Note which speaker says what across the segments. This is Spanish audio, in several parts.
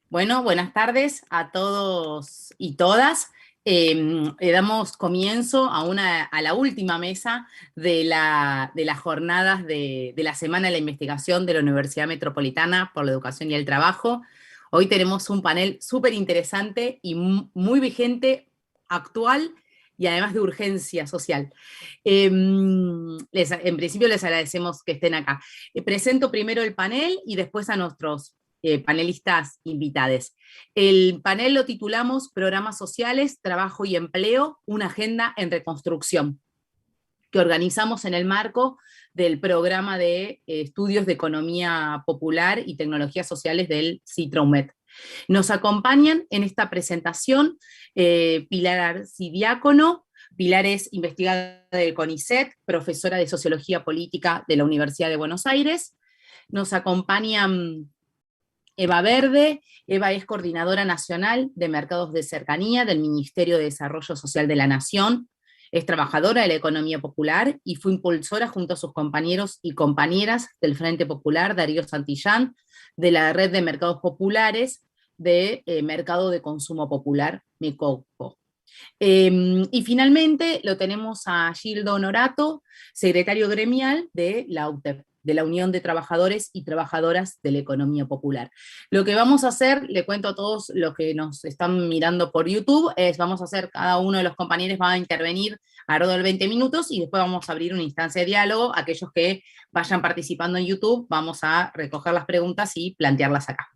Speaker 1: Bueno, buenas tardes a todos y todas. Le damos comienzo a la última mesa de las jornadas de la Semana de la Investigación de la Universidad Metropolitana por la Educación y el Trabajo. Hoy tenemos un panel súper interesante y muy vigente, actual y además de urgencia social. En principio les agradecemos que estén acá. Presento primero el panel y después a nuestros panelistas invitados. El panel lo titulamos Programas Sociales, Trabajo y Empleo, una agenda en reconstrucción, que organizamos en el marco del programa de estudios de economía popular y tecnologías sociales del CITRAUMET. Nos acompañan en esta presentación Pilar Arcidiácono. Pilar es investigadora del CONICET, profesora de Sociología Política de la Universidad de Buenos Aires. Nos acompañan Eva Verde. Eva es coordinadora nacional de mercados de cercanía del Ministerio de Desarrollo Social de la Nación. Es trabajadora de la economía popular y fue impulsora junto a sus compañeros y compañeras del Frente Popular, Darío Santillán, de la Red de Mercados Populares de Mercado de Consumo Popular, MECOPO. Y finalmente lo tenemos a Gildo Honorato, secretario gremial de la UTEP, de la Unión de Trabajadores y Trabajadoras de la Economía Popular. Lo que vamos a hacer, le cuento a todos los que nos están mirando por YouTube, vamos a hacer, cada uno de los compañeros va a intervenir alrededor de 20 minutos y después vamos a abrir una instancia de diálogo. Aquellos que vayan participando en YouTube, vamos a recoger las preguntas y plantearlas acá.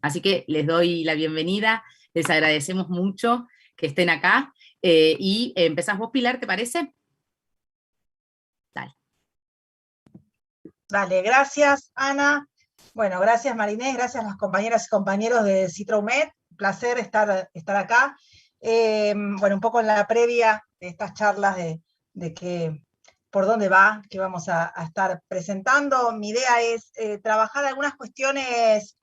Speaker 1: Así que les doy la bienvenida, les agradecemos mucho que estén acá. Y empezás vos, Pilar, ¿te parece? Dale.
Speaker 2: Dale, gracias, Ana. Bueno, gracias, Marinés, gracias a las compañeras y compañeros de CITRAUMET. Un placer estar acá. Bueno, un poco en la previa de estas charlas de que, por dónde va, que vamos a estar presentando. Mi idea es trabajar algunas cuestiones,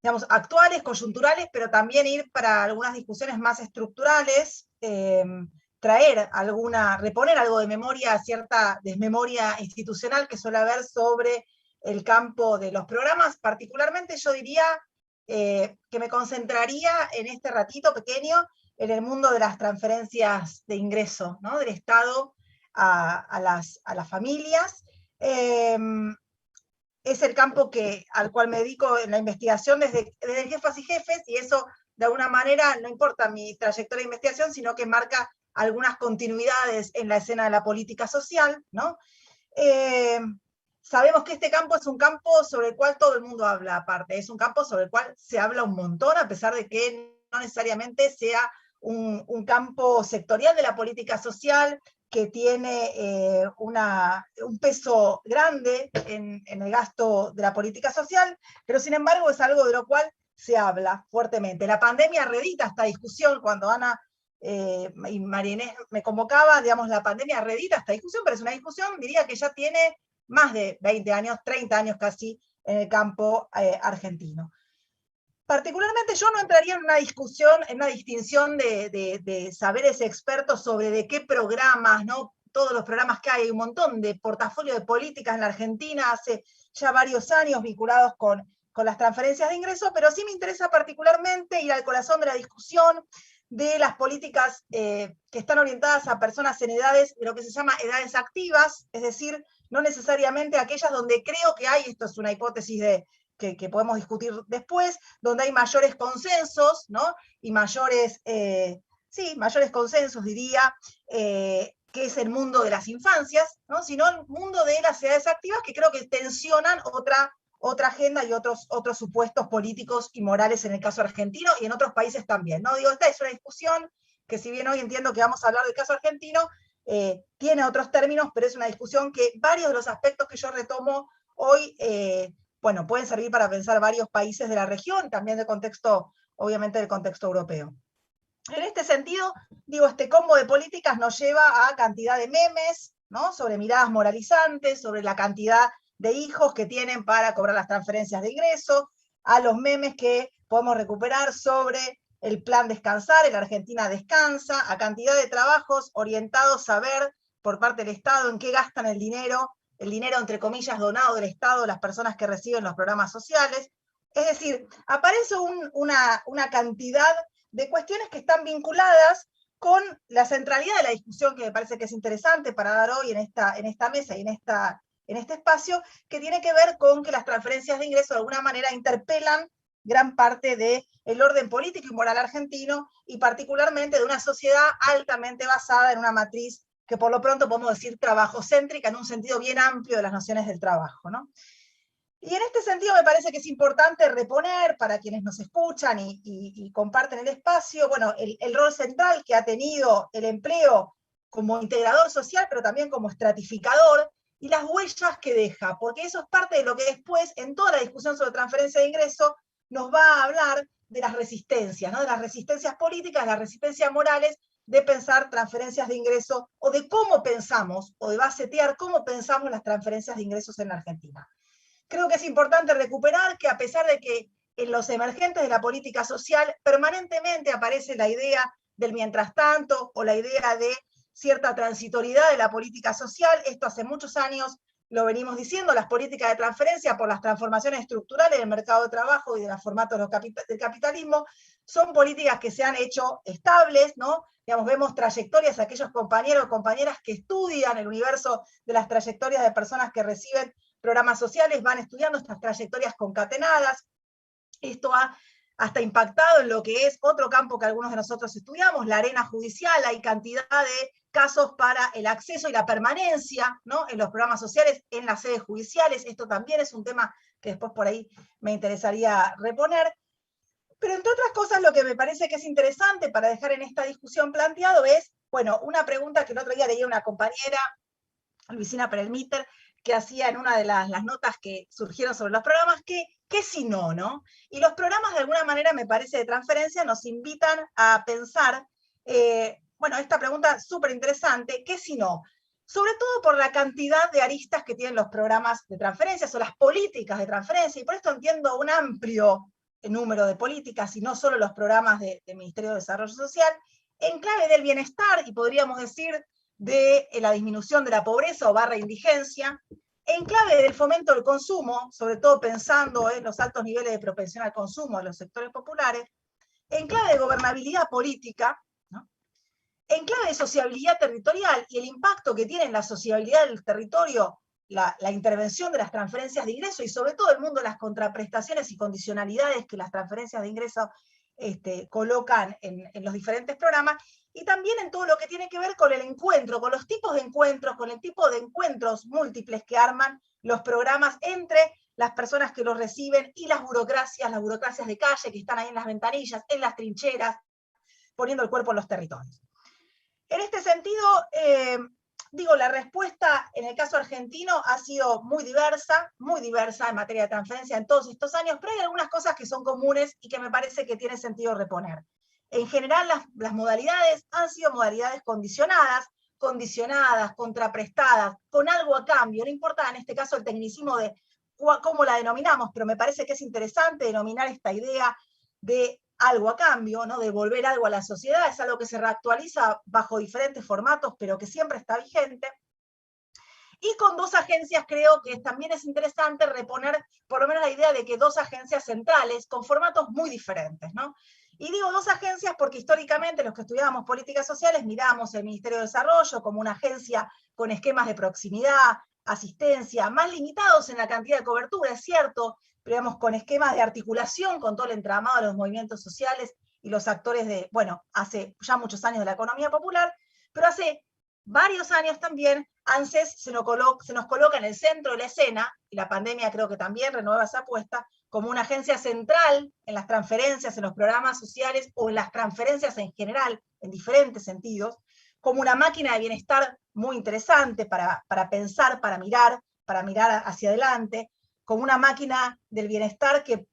Speaker 2: digamos, actuales, coyunturales, pero también ir para algunas discusiones más estructurales, reponer algo de memoria, cierta desmemoria institucional que suele haber sobre el campo de los programas. Particularmente yo diría que me concentraría en este ratito pequeño en el mundo de las transferencias de ingreso, ¿no? Del Estado a las familias. Es el campo al cual me dedico en la investigación desde Jefas y Jefes, y eso de alguna manera no importa mi trayectoria de investigación, sino que marca algunas continuidades en la escena de la política social, ¿no? Sabemos que este campo es un campo sobre el cual todo el mundo habla aparte, es un campo sobre el cual se habla un montón, a pesar de que no necesariamente sea un campo sectorial de la política social, que tiene un peso grande en el gasto de la política social, pero sin embargo es algo de lo cual se habla fuertemente. La pandemia reedita esta discusión. Cuando Ana y María Inés me convocaba, digamos, la pandemia reedita esta discusión, pero es una discusión, diría, que ya tiene más de 20 años, 30 años casi, en el campo argentino. Particularmente yo no entraría en una discusión, en una distinción de saberes expertos sobre de qué programas, ¿no? Todos los programas que hay un montón de portafolio de políticas en la Argentina hace ya varios años vinculados con las transferencias de ingresos, pero sí me interesa particularmente ir al corazón de la discusión de las políticas que están orientadas a personas en edades, de lo que se llama edades activas, es decir, no necesariamente aquellas donde creo que hay, esto es una hipótesis que podemos discutir después, donde hay mayores consensos, ¿no? Y mayores consensos, diría, que es el mundo de las infancias, ¿no? Sino el mundo de las edades activas, que creo que tensionan otra agenda y otros supuestos políticos y morales en el caso argentino y en otros países también, ¿no? Digo, esta es una discusión que, si bien hoy entiendo que vamos a hablar del caso argentino, tiene otros términos, pero es una discusión que varios de los aspectos que yo retomo hoy bueno, pueden servir para pensar varios países de la región, también del contexto, obviamente del contexto europeo. En este sentido, digo, este combo de políticas nos lleva a cantidad de memes, ¿no? Sobre miradas moralizantes, sobre la cantidad de hijos que tienen para cobrar las transferencias de ingreso, a los memes que podemos recuperar sobre el plan Descansar, en la Argentina Descansa, a cantidad de trabajos orientados a ver por parte del Estado en qué gastan el dinero entre comillas donado del Estado a las personas que reciben los programas sociales, Es decir, aparece una cantidad de cuestiones que están vinculadas con la centralidad de la discusión, que me parece que es interesante para dar hoy en esta mesa y en este espacio, que tiene que ver con que las transferencias de ingreso de alguna manera interpelan gran parte del orden político y moral argentino, y particularmente de una sociedad altamente basada en una matriz que por lo pronto podemos decir trabajocéntrica en un sentido bien amplio de las nociones del trabajo, ¿no? Y en este sentido me parece que es importante reponer para quienes nos escuchan y comparten el espacio, bueno, el rol central que ha tenido el empleo como integrador social, pero también como estratificador, y las huellas que deja, porque eso es parte de lo que después, en toda la discusión sobre transferencia de ingreso, nos va a hablar de las resistencias, ¿no? De las resistencias políticas, de las resistencias morales, de pensar transferencias de ingreso, o de cómo pensamos, o de basetear cómo pensamos las transferencias de ingresos en la Argentina. Creo que es importante recuperar que a pesar de que en los emergentes de la política social permanentemente aparece la idea del mientras tanto o la idea de cierta transitoriedad de la política social, esto hace muchos años lo venimos diciendo, las políticas de transferencia por las transformaciones estructurales del mercado de trabajo y de los formatos del capitalismo son políticas que se han hecho estables, ¿no? Digamos, vemos trayectorias, aquellos compañeros o compañeras que estudian el universo de las trayectorias de personas que reciben programas sociales, van estudiando estas trayectorias concatenadas. Esto ha hasta impactado en lo que es otro campo que algunos de nosotros estudiamos, la arena judicial. Hay cantidad de casos para el acceso y la permanencia, ¿no?, en los programas sociales en las sedes judiciales. Esto también es un tema que después por ahí me interesaría reponer. Pero entre otras cosas, lo que me parece que es interesante para dejar en esta discusión planteado es, bueno, una pregunta que el otro día leía una compañera, Luisina Perelmiter, que hacía en una de las notas que surgieron sobre los programas, ¿qué si no, no? Y los programas de alguna manera, me parece, de transferencia nos invitan a pensar, bueno, esta pregunta súper interesante, ¿qué si no? Sobre todo por la cantidad de aristas que tienen los programas de transferencias o las políticas de transferencia, y por esto entiendo un amplio número de políticas, y no solo los programas del Ministerio de Desarrollo Social, en clave del bienestar, y podríamos decir de la disminución de la pobreza o barra indigencia, en clave del fomento del consumo, sobre todo pensando en los altos niveles de propensión al consumo de los sectores populares, en clave de gobernabilidad política, ¿no?, en clave de sociabilidad territorial y el impacto que tiene en la sociabilidad del territorio la intervención de las transferencias de ingreso, y sobre todo el mundo de las contraprestaciones y condicionalidades que las transferencias de ingreso colocan en los diferentes programas, y también en todo lo que tiene que ver con el encuentro, con los tipos de encuentros, con el tipo de encuentros múltiples que arman los programas entre las personas que los reciben y las burocracias de calle que están ahí en las ventanillas, en las trincheras, poniendo el cuerpo en los territorios. En este sentido, digo, la respuesta en el caso argentino ha sido muy diversa en materia de transferencia en todos estos años, pero hay algunas cosas que son comunes y que me parece que tiene sentido reponer. En general, las modalidades han sido modalidades condicionadas, contraprestadas, con algo a cambio. No importa en este caso el tecnicismo de cómo la denominamos, pero me parece que es interesante denominar esta idea de algo a cambio, ¿no?, devolver algo a la sociedad. Es algo que se reactualiza bajo diferentes formatos, pero que siempre está vigente. Y con dos agencias creo que también es interesante reponer por lo menos la idea de que dos agencias centrales con formatos muy diferentes, ¿no? Y digo dos agencias porque históricamente los que estudiábamos políticas sociales miramos el Ministerio de Desarrollo como una agencia con esquemas de proximidad, asistencia, más limitados en la cantidad de cobertura, es cierto, pero digamos con esquemas de articulación con todo el entramado de los movimientos sociales y los actores de, bueno, hace ya muchos años de la economía popular, pero hace varios años también ANSES se nos coloca en el centro de la escena, y la pandemia creo que también renueva esa apuesta, como una agencia central en las transferencias, en los programas sociales o en las transferencias en general, en diferentes sentidos, como una máquina de bienestar muy interesante para pensar, para mirar hacia adelante, como una máquina del bienestar que,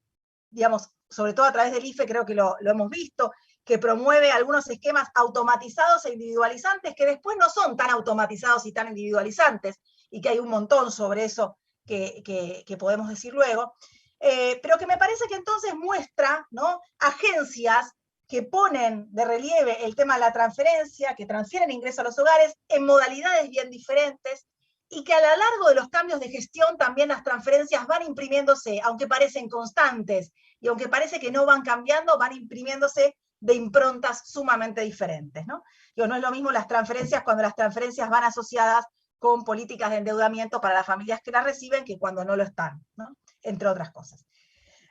Speaker 2: digamos, sobre todo a través del IFE creo que lo hemos visto, que promueve algunos esquemas automatizados e individualizantes que después no son tan automatizados y tan individualizantes, y que hay un montón sobre eso que podemos decir luego, pero que me parece que entonces muestra, ¿no?, agencias que ponen de relieve el tema de la transferencia, que transfieren ingresos a los hogares en modalidades bien diferentes, y que a lo largo de los cambios de gestión también las transferencias van imprimiéndose, aunque parecen constantes, y aunque parece que no van cambiando, van imprimiéndose de improntas sumamente diferentes, ¿no? Digo, no es lo mismo las transferencias cuando las transferencias van asociadas con políticas de endeudamiento para las familias que las reciben que cuando no lo están, ¿no? Entre otras cosas.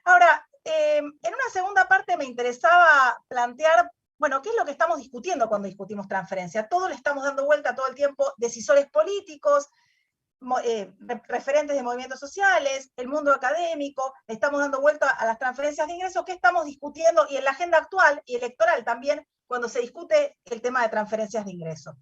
Speaker 2: Ahora, en una segunda parte me interesaba plantear, bueno, ¿qué es lo que estamos discutiendo cuando discutimos transferencia? Todo le estamos dando vuelta todo el tiempo, decisores políticos, referentes de movimientos sociales, el mundo académico, le estamos dando vuelta a las transferencias de ingresos. ¿Qué estamos discutiendo? Y en la agenda actual y electoral también, cuando se discute el tema de transferencias de ingresos.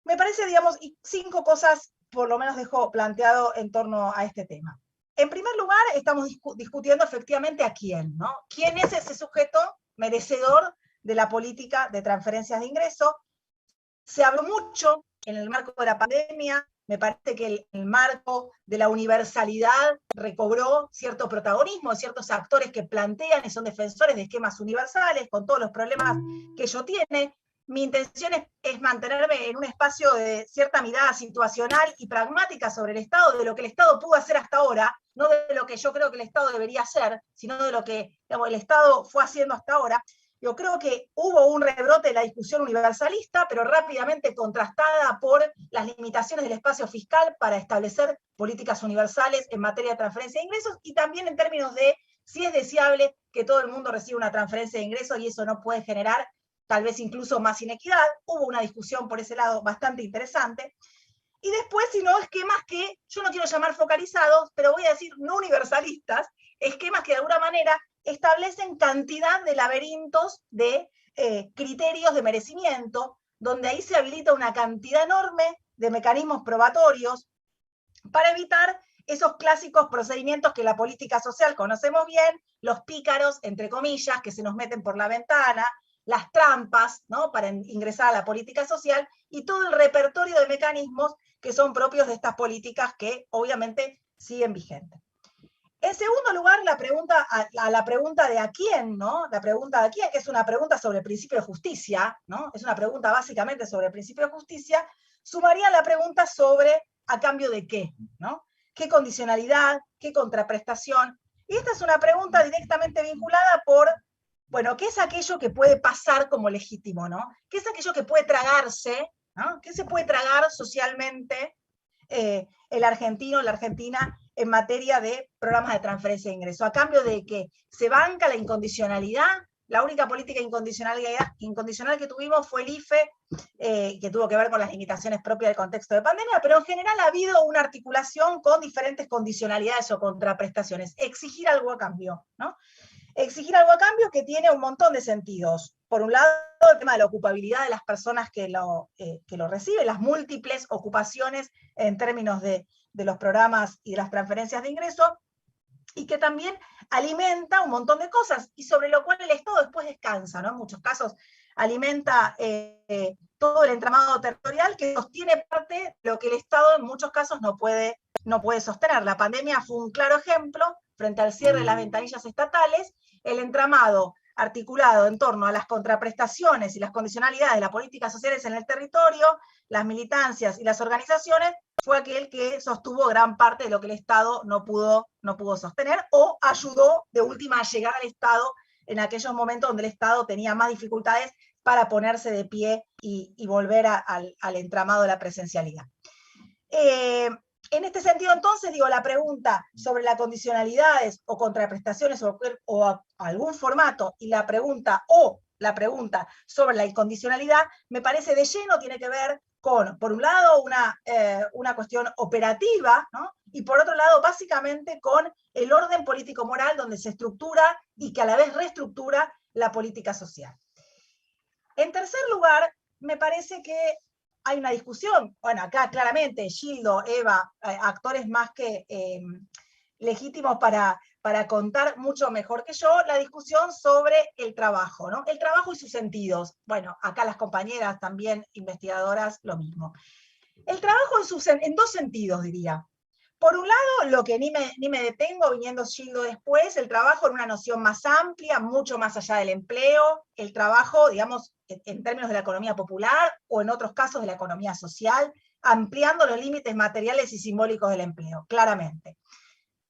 Speaker 2: Me parece, digamos, 5 cosas por lo menos dejo planteado en torno a este tema. En primer lugar, estamos discutiendo efectivamente a quién, ¿no? ¿Quién es ese sujeto merecedor de la política de transferencias de ingresos? Se habló mucho en el marco de la pandemia, me parece que el marco de la universalidad recobró cierto protagonismo, ciertos actores que plantean y son defensores de esquemas universales, con todos los problemas que ello tiene. Mi intención es mantenerme en un espacio de cierta mirada situacional y pragmática sobre el Estado, de lo que el Estado pudo hacer hasta ahora, no de lo que yo creo que el Estado debería hacer, sino de lo que, digamos, el Estado fue haciendo hasta ahora. Yo creo que hubo un rebrote de la discusión universalista, pero rápidamente contrastada por las limitaciones del espacio fiscal para establecer políticas universales en materia de transferencia de ingresos, y también en términos de si es deseable que todo el mundo reciba una transferencia de ingresos y eso no puede generar tal vez incluso más inequidad. Hubo una discusión por ese lado bastante interesante. Y después, si no, esquemas que yo no quiero llamar focalizados, pero voy a decir no universalistas, esquemas que de alguna manera establecen cantidad de laberintos de criterios de merecimiento, donde ahí se habilita una cantidad enorme de mecanismos probatorios para evitar esos clásicos procedimientos que la política social conocemos bien, los pícaros, entre comillas, que se nos meten por la ventana, las trampas, ¿no?, para ingresar a la política social, y todo el repertorio de mecanismos que son propios de estas políticas que obviamente siguen vigentes. En segundo lugar, la pregunta de a quién, ¿no? La pregunta de a quién, que es una pregunta sobre el principio de justicia, ¿no? Es una pregunta básicamente sobre el principio de justicia, sumaría la pregunta sobre a cambio de qué, ¿no? ¿Qué condicionalidad? ¿Qué contraprestación? Y esta es una pregunta directamente vinculada por, bueno, ¿qué es aquello que puede pasar como legítimo, ¿no? ¿Qué es aquello que puede tragarse, ¿no? ¿Qué se puede tragar socialmente el argentino, la argentina, en materia de programas de transferencia de ingreso? ¿A cambio de que se banca la incondicionalidad? La única política incondicional que tuvimos fue el IFE, que tuvo que ver con las limitaciones propias del contexto de pandemia, pero en general ha habido una articulación con diferentes condicionalidades o contraprestaciones. Exigir algo a cambio, ¿no? Exigir algo a cambio que tiene un montón de sentidos. Por un lado, el tema de la ocupabilidad de las personas que lo reciben, las múltiples ocupaciones en términos de los programas y de las transferencias de ingreso, y que también alimenta un montón de cosas, y sobre lo cual el Estado después descansa, ¿no? En muchos casos alimenta todo el entramado territorial que sostiene parte de lo que el Estado en muchos casos no puede sostener. La pandemia fue un claro ejemplo, frente al cierre de las ventanillas estatales, el entramado articulado en torno a las contraprestaciones y las condicionalidades de las políticas sociales en el territorio, las militancias y las organizaciones, fue aquel que sostuvo gran parte de lo que el Estado no pudo sostener, o ayudó de última a llegar al Estado en aquellos momentos donde el Estado tenía más dificultades para ponerse de pie y volver al entramado de la presencialidad. En este sentido, entonces, digo, la pregunta sobre las condicionalidades o contraprestaciones o algún formato, y la pregunta sobre la incondicionalidad, me parece de lleno tiene que ver con, por un lado, una cuestión operativa, ¿no? Y por otro lado, básicamente, con el orden político-moral donde se estructura y que a la vez reestructura la política social. En tercer lugar, me parece que hay una discusión, bueno, acá claramente Gildo, Eva, actores más que legítimos para contar mucho mejor que yo, la discusión sobre el trabajo, ¿no? El trabajo y sus sentidos. Bueno, acá las compañeras también, investigadoras, lo mismo. El trabajo en dos sentidos, diría. Por un lado, lo que ni me detengo, viniendo Gildo después, el trabajo en una noción más amplia, mucho más allá del empleo, el trabajo, digamos, en términos de la economía popular, o en otros casos de la economía social, ampliando los límites materiales y simbólicos del empleo, claramente.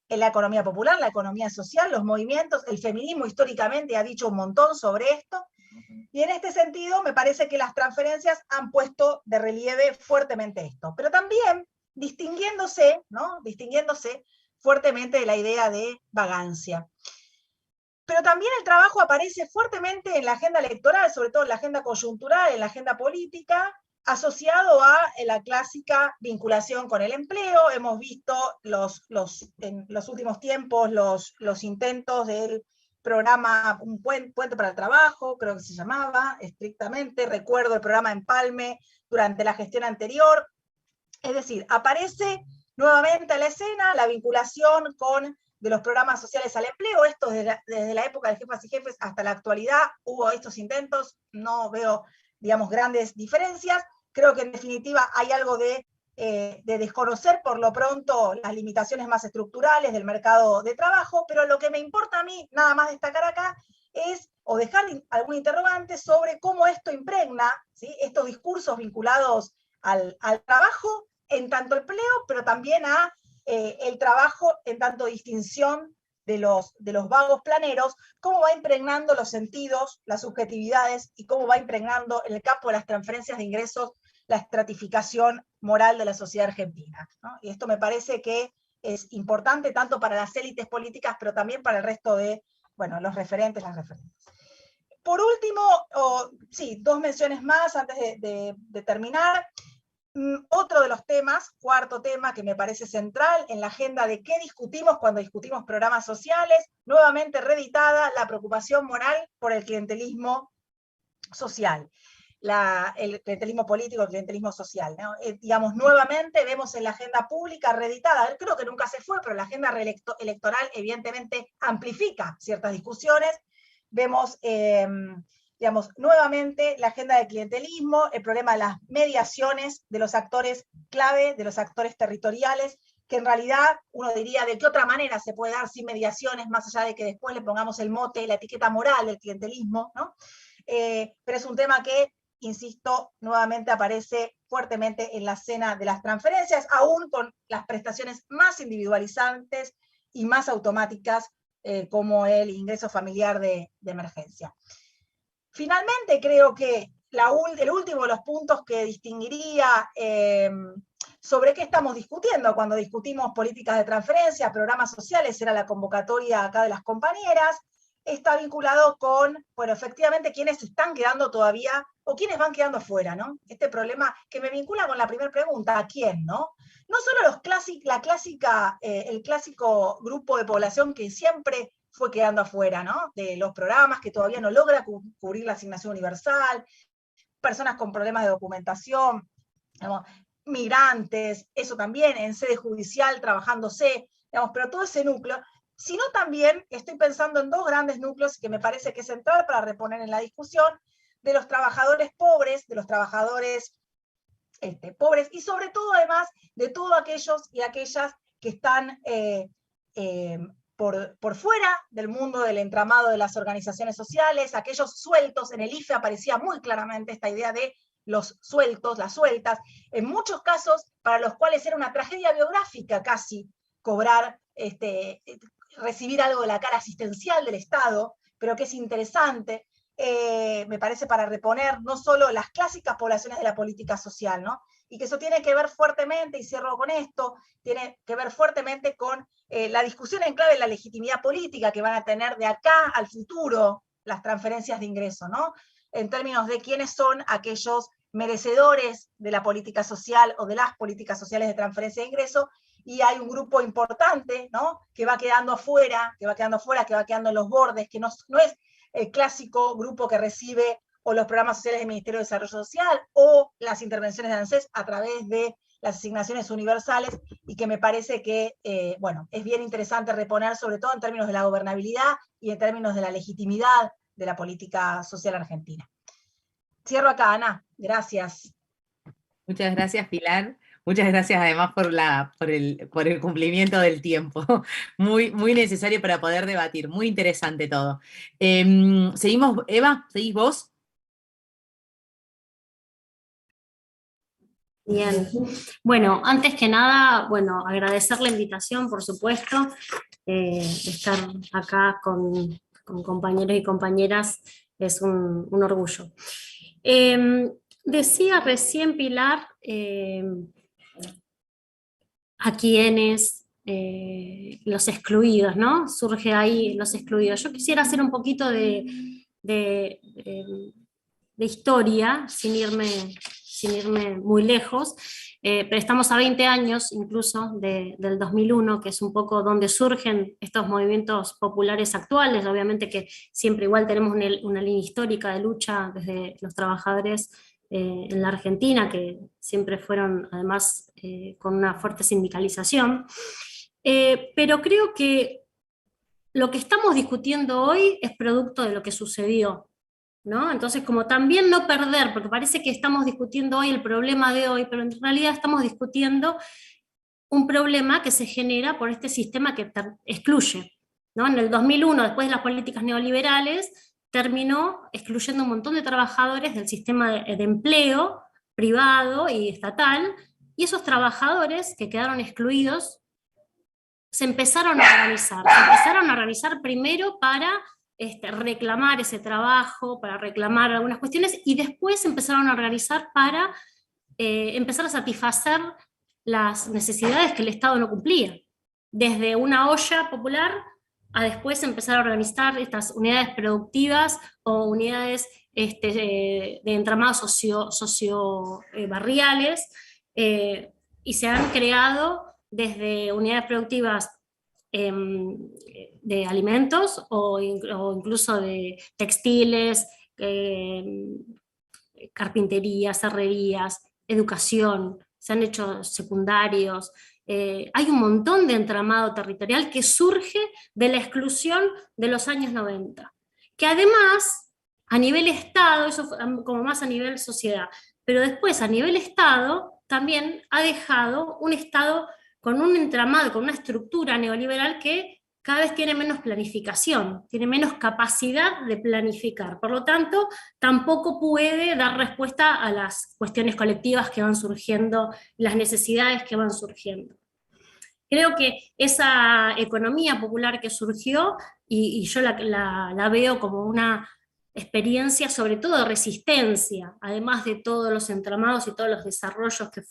Speaker 2: En la economía popular, la economía social, los movimientos, el feminismo históricamente ha dicho un montón sobre esto, y en este sentido me parece que las transferencias han puesto de relieve fuertemente esto, pero también distinguiéndose, ¿no? Distinguiéndose fuertemente de la idea de vagancia. Pero también el trabajo aparece fuertemente en la agenda electoral, sobre todo en la agenda coyuntural, en la agenda política, asociado a la clásica vinculación con el empleo. Hemos visto en los últimos tiempos los intentos del programa Un Puente para el Trabajo, creo que se llamaba estrictamente, recuerdo el programa Empalme durante la gestión anterior. Es decir, aparece nuevamente a la escena la vinculación de los programas sociales al empleo. Esto desde la época de Jefas y Jefes hasta la actualidad hubo estos intentos, no veo, digamos, grandes diferencias. Creo que en definitiva hay algo de desconocer por lo pronto las limitaciones más estructurales del mercado de trabajo, pero lo que me importa a mí nada más destacar acá es, o dejar algún interrogante sobre cómo esto impregna, ¿sí?, estos discursos vinculados al trabajo en tanto empleo, pero también a el trabajo en tanto distinción de los vagos planeros, cómo va impregnando los sentidos, las subjetividades, y cómo va impregnando en el campo de las transferencias de ingresos la estratificación moral de la sociedad argentina, ¿no? Y esto me parece que es importante tanto para las élites políticas, pero también para el resto de, bueno, los referentes, las referentes. Por último, sí, dos menciones más antes de terminar. Otro de los temas, cuarto tema que me parece central en la agenda de qué discutimos cuando discutimos programas sociales, nuevamente reeditada la preocupación moral por el clientelismo social, el clientelismo político, el clientelismo social, ¿no? Digamos, nuevamente vemos en la agenda pública reeditada, creo que nunca se fue, pero la agenda electoral evidentemente amplifica ciertas discusiones. Vemos digamos, nuevamente la agenda del clientelismo, el problema de las mediaciones de los actores clave, de los actores territoriales, que en realidad uno diría de qué otra manera se puede dar sin mediaciones, más allá de que después le pongamos el mote, la etiqueta moral del clientelismo, ¿no? Pero es un tema que, insisto, nuevamente aparece fuertemente en la escena de las transferencias, aún con las prestaciones más individualizantes y más automáticas, como el ingreso familiar de emergencia. Finalmente, creo que el último de los puntos que distinguiría sobre qué estamos discutiendo cuando discutimos políticas de transferencia, programas sociales, era la convocatoria acá de las compañeras, está vinculado con, bueno, efectivamente, quiénes están quedando todavía, o quiénes van quedando fuera, ¿no? Este problema que me vincula con la primera pregunta, ¿a quién, no? No solo el clásico grupo de población que siempre fue quedando afuera, ¿no?, de los programas, que todavía no logra cubrir la asignación universal, personas con problemas de documentación, digamos, migrantes, eso también, en sede judicial, trabajándose, digamos, pero todo ese núcleo, sino también estoy pensando en dos grandes núcleos que me parece que es central para reponer en la discusión, de los trabajadores pobres, de los trabajadores pobres, y sobre todo, además, de todos aquellos y aquellas que están por fuera del mundo del entramado de las organizaciones sociales, aquellos sueltos. En el IFE aparecía muy claramente esta idea de los sueltos, las sueltas, en muchos casos para los cuales era una tragedia biográfica casi cobrar, recibir algo de la cara asistencial del Estado, pero que es interesante, me parece, para reponer no solo las clásicas poblaciones de la política social, ¿no? Y que eso tiene que ver fuertemente, y cierro con esto, tiene que ver fuertemente con la discusión en clave de la legitimidad política que van a tener de acá al futuro las transferencias de ingreso, ¿no? En términos de quiénes son aquellos merecedores de la política social o de las políticas sociales de transferencia de ingreso, y hay un grupo importante, ¿no?, que va quedando afuera, que va quedando en los bordes, que no es el clásico grupo que recibe o los programas sociales del Ministerio de Desarrollo Social o las intervenciones de ANSES a través de las asignaciones universales, y que me parece que, bueno, es bien interesante reponer, sobre todo en términos de la gobernabilidad y en términos de la legitimidad de la política social argentina. Cierro acá, Ana. Gracias.
Speaker 1: Muchas gracias, Pilar. Muchas gracias además por el cumplimiento del tiempo. Muy, muy necesario para poder debatir. Muy interesante todo. Seguimos, Eva, ¿seguís vos?
Speaker 3: Bien. Bueno, antes que nada, bueno, agradecer la invitación, por supuesto, estar acá con compañeros y compañeras es un orgullo. Decía recién Pilar a quienes los excluidos, ¿no? Surge ahí los excluidos. Yo quisiera hacer un poquito de, de historia, sin irme muy lejos, pero estamos a 20 años incluso del 2001, que es un poco donde surgen estos movimientos populares actuales. Obviamente que siempre igual tenemos una línea histórica de lucha desde los trabajadores en la Argentina, que siempre fueron además con una fuerte sindicalización. Pero creo que lo que estamos discutiendo hoy es producto de lo que sucedió, ¿no? Entonces, como también no perder, porque parece que estamos discutiendo hoy el problema de hoy, pero en realidad estamos discutiendo un problema que se genera por este sistema que excluye, ¿no? En el 2001, después de las políticas neoliberales, terminó excluyendo un montón de trabajadores del sistema de empleo privado y estatal, y esos trabajadores que quedaron excluidos se empezaron a organizar primero para reclamar ese trabajo, para reclamar algunas cuestiones, y después empezaron a organizar para empezar a satisfacer las necesidades que el Estado no cumplía. Desde una olla popular a después empezar a organizar estas unidades productivas o unidades de entramados socio-barriales, y se han creado desde unidades productivas de alimentos o incluso de textiles, carpinterías, herrerías, educación, se han hecho secundarios. Hay un montón de entramado territorial que surge de la exclusión de los años 90, que además a nivel Estado, eso fue como más a nivel sociedad, pero después a nivel Estado también ha dejado un Estado con un entramado, con una estructura neoliberal que cada vez tiene menos planificación, tiene menos capacidad de planificar. Por lo tanto, tampoco puede dar respuesta a las cuestiones colectivas que van surgiendo, las necesidades que van surgiendo. Creo que esa economía popular que surgió, y yo la veo como una experiencia sobre todo de resistencia, además de todos los entramados y todos los desarrollos que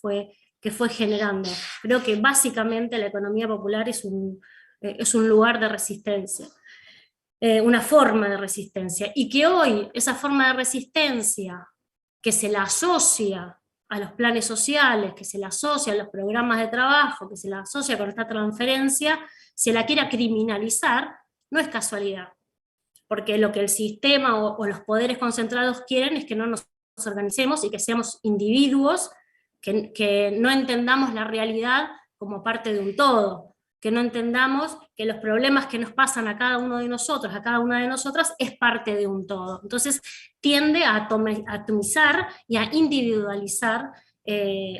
Speaker 3: fue generando. Creo que básicamente la economía popular es un lugar de resistencia, una forma de resistencia, y que hoy esa forma de resistencia que se la asocia a los planes sociales, que se la asocia a los programas de trabajo, que se la asocia con esta transferencia, se la quiera criminalizar, no es casualidad, porque lo que el sistema o los poderes concentrados quieren es que no nos organicemos y que seamos individuos, que no entendamos la realidad como parte de un todo, que no entendamos que los problemas que nos pasan a cada uno de nosotros, a cada una de nosotras, es parte de un todo. Entonces tiende a atomizar y a individualizar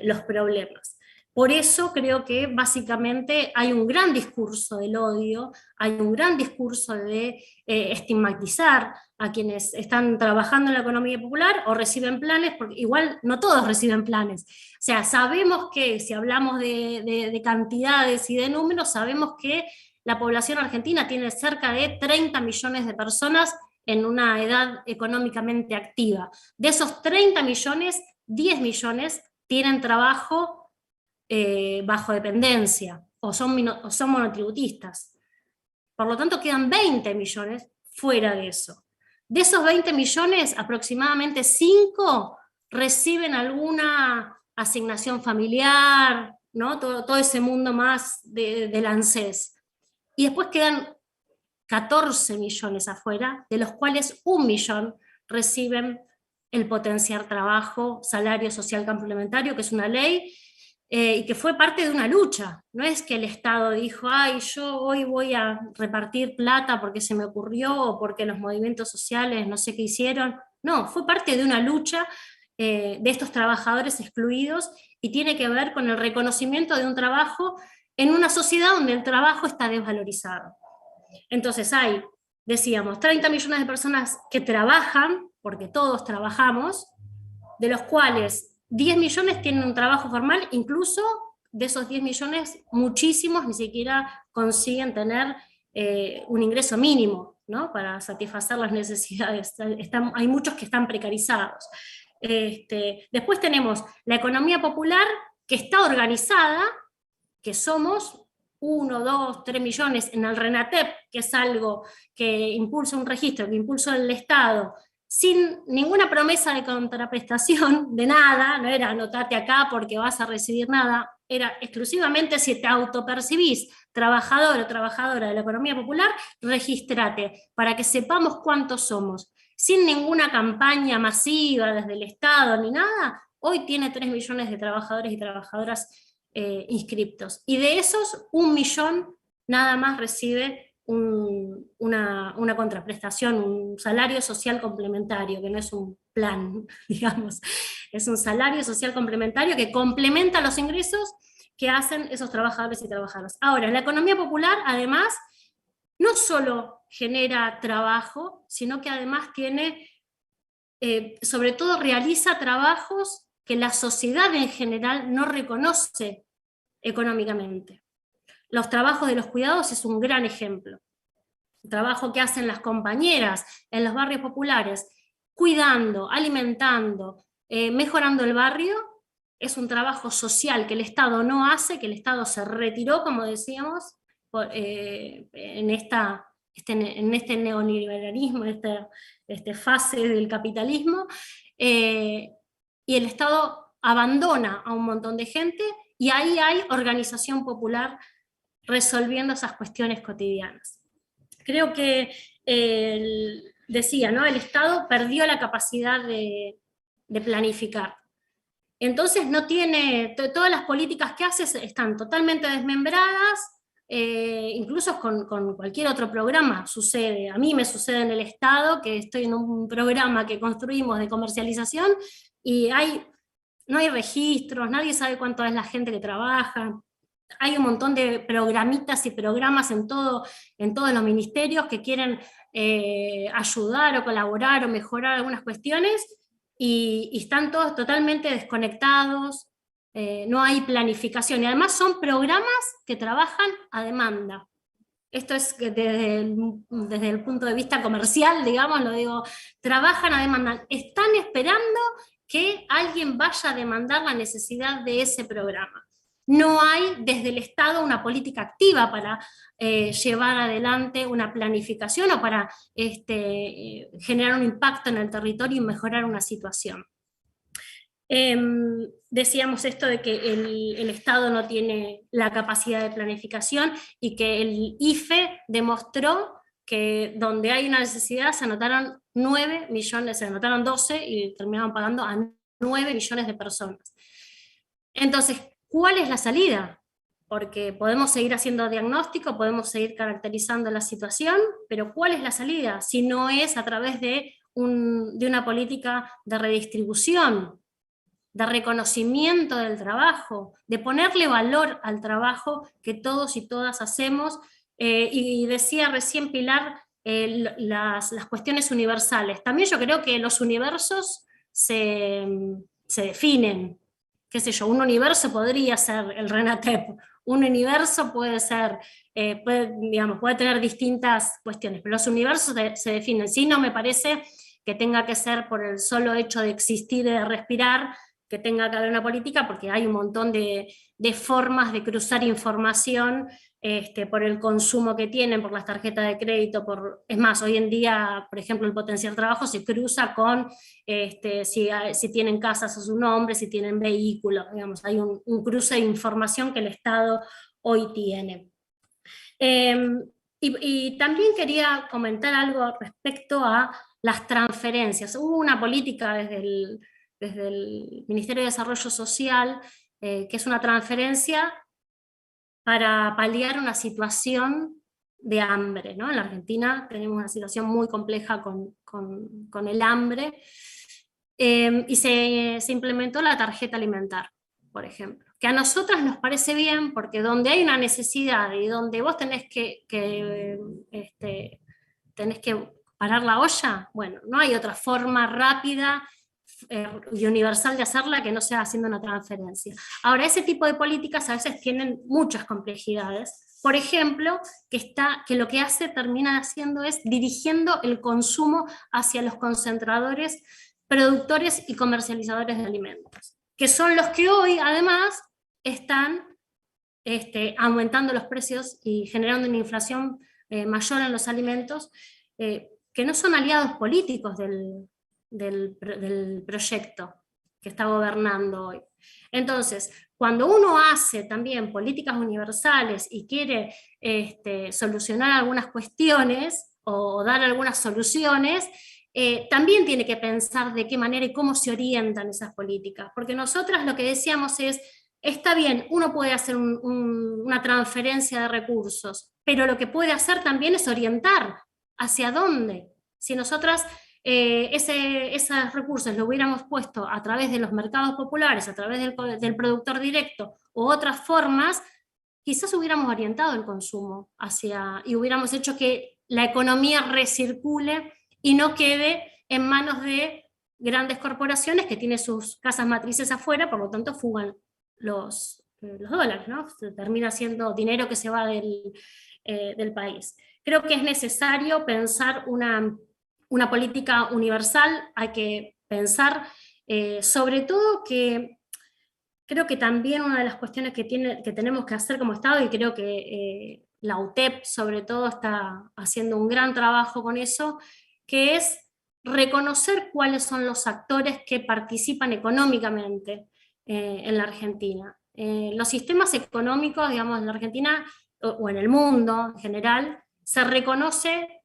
Speaker 3: los problemas. Por eso creo que básicamente hay un gran discurso del odio, hay un gran discurso de estigmatizar a quienes están trabajando en la economía popular o reciben planes, porque igual no todos reciben planes. O sea, sabemos que si hablamos de cantidades y de números, sabemos que la población argentina tiene cerca de 30 millones de personas en una edad económicamente activa. De esos 30 millones, 10 millones tienen trabajo bajo dependencia o son monotributistas. Por lo tanto, quedan 20 millones fuera de eso. De esos 20 millones, aproximadamente 5 reciben alguna asignación familiar, ¿no? Todo ese mundo más del ANSES. Y después quedan 14 millones afuera, de los cuales 1 millón reciben el potenciar trabajo, salario social complementario, que es una ley, y que fue parte de una lucha. No es que el Estado dijo, ay, yo hoy voy a repartir plata porque se me ocurrió o porque los movimientos sociales no sé qué hicieron. No, fue parte de una lucha de estos trabajadores excluidos, y tiene que ver con el reconocimiento de un trabajo en una sociedad donde el trabajo está desvalorizado. Entonces hay, decíamos, 30 millones de personas que trabajan, porque todos trabajamos, de los cuales 10 millones tienen un trabajo formal, incluso de esos 10 millones, muchísimos ni siquiera consiguen tener un ingreso mínimo, ¿no?, para satisfacer las necesidades. Hay muchos que están precarizados. Después tenemos la economía popular, que está organizada, que somos 1, 2, 3 millones en el RENATEP, que es algo que impulsa un registro, que impulsa el Estado, sin ninguna promesa de contraprestación, de nada, no era anotate acá porque vas a recibir nada, era exclusivamente si te autopercibís trabajador o trabajadora de la economía popular, regístrate, para que sepamos cuántos somos. Sin ninguna campaña masiva desde el Estado ni nada, hoy tiene 3 millones de trabajadores y trabajadoras inscriptos. Y de esos, 1 millón nada más recibe una contraprestación, un salario social complementario, que no es un plan, digamos, es un salario social complementario que complementa los ingresos que hacen esos trabajadores y trabajadoras. Ahora, la economía popular, además, no solo genera trabajo, sino que además tiene, sobre todo realiza trabajos que la sociedad en general no reconoce económicamente. Los trabajos de los cuidados es un gran ejemplo. El trabajo que hacen las compañeras en los barrios populares, cuidando, alimentando, mejorando el barrio, es un trabajo social que el Estado no hace, que el Estado se retiró, como decíamos, en este neoliberalismo, en esta fase del capitalismo, y el Estado abandona a un montón de gente, y ahí hay organización popular resolviendo esas cuestiones cotidianas. Creo que, decía, ¿no?, el Estado perdió la capacidad de planificar. Entonces no tiene, todas las políticas que hace están totalmente desmembradas, incluso con cualquier otro programa sucede. A mí me sucede en el Estado, que estoy en un programa que construimos de comercialización, y no hay registros, nadie sabe cuánto es la gente que trabaja. Hay un montón de programitas y programas en todos los ministerios que quieren ayudar o colaborar o mejorar algunas cuestiones, y están todos totalmente desconectados, no hay planificación, y además son programas que trabajan a demanda. Esto es desde el punto de vista comercial, digamos, lo digo, trabajan a demanda, están esperando que alguien vaya a demandar la necesidad de ese programa. No hay desde el Estado una política activa para llevar adelante una planificación o para generar un impacto en el territorio y mejorar una situación. Decíamos esto de que el Estado no tiene la capacidad de planificación, y que el IFE demostró que donde hay una necesidad se anotaron 9 millones, se anotaron 12 y terminaron pagando a 9 millones de personas. Entonces, ¿cuál es la salida? Porque podemos seguir haciendo diagnóstico, podemos seguir caracterizando la situación, pero ¿cuál es la salida? Si no es a través de una política de redistribución, de reconocimiento del trabajo, de ponerle valor al trabajo que todos y todas hacemos, y decía recién Pilar las cuestiones universales. También yo creo que los universos se definen. Qué sé yo, un universo podría ser el RENATEP, un universo puede ser, puede tener distintas cuestiones, pero los universos se definen. Sí, no me parece que tenga que ser por el solo hecho de existir y de respirar, que tenga que haber una política, porque hay un montón de formas de cruzar información por el consumo que tienen, por las tarjetas de crédito, es más, hoy en día, por ejemplo, el potencial trabajo se cruza con si tienen casas a su nombre, si tienen vehículos, digamos, hay un cruce de información que el Estado hoy tiene. Y también quería comentar algo respecto a las transferencias. Hubo una política desde el Ministerio de Desarrollo Social, que es una transferencia para paliar una situación de hambre, ¿no? En la Argentina tenemos una situación muy compleja con el hambre, y se implementó la tarjeta alimentar, por ejemplo, que a nosotras nos parece bien, porque donde hay una necesidad y donde vos tenés que parar la olla, bueno, no hay otra forma rápida, y universal de hacerla que no sea haciendo una transferencia. Ahora, ese tipo de políticas a veces tienen muchas complejidades. Por ejemplo, que lo que termina haciendo es dirigiendo el consumo hacia los concentradores, productores y comercializadores de alimentos, que son los que hoy además están aumentando los precios y generando una inflación mayor en los alimentos, que no son aliados políticos del proyecto que está gobernando hoy. Entonces, cuando uno hace también políticas universales y quiere solucionar algunas cuestiones o dar algunas soluciones, también tiene que pensar de qué manera y cómo se orientan esas políticas, porque nosotras lo que decíamos es, está bien, uno puede hacer una transferencia de recursos, pero lo que puede hacer también es orientar hacia dónde. Si nosotras esos recursos lo hubiéramos puesto a través de los mercados populares, a través del productor directo u otras formas, quizás hubiéramos orientado el consumo y hubiéramos hecho que la economía recircule y no quede en manos de grandes corporaciones que tienen sus casas matrices afuera, por lo tanto fugan los dólares, ¿no? Termina siendo dinero que se va del país. Creo que es necesario pensar una política universal, hay que pensar sobre todo que creo que también una de las cuestiones que tenemos que hacer como Estado, y creo que la UTEP sobre todo está haciendo un gran trabajo con eso, que es reconocer cuáles son los actores que participan económicamente en la Argentina. Los sistemas económicos, digamos, en la Argentina o en el mundo en general, se reconoce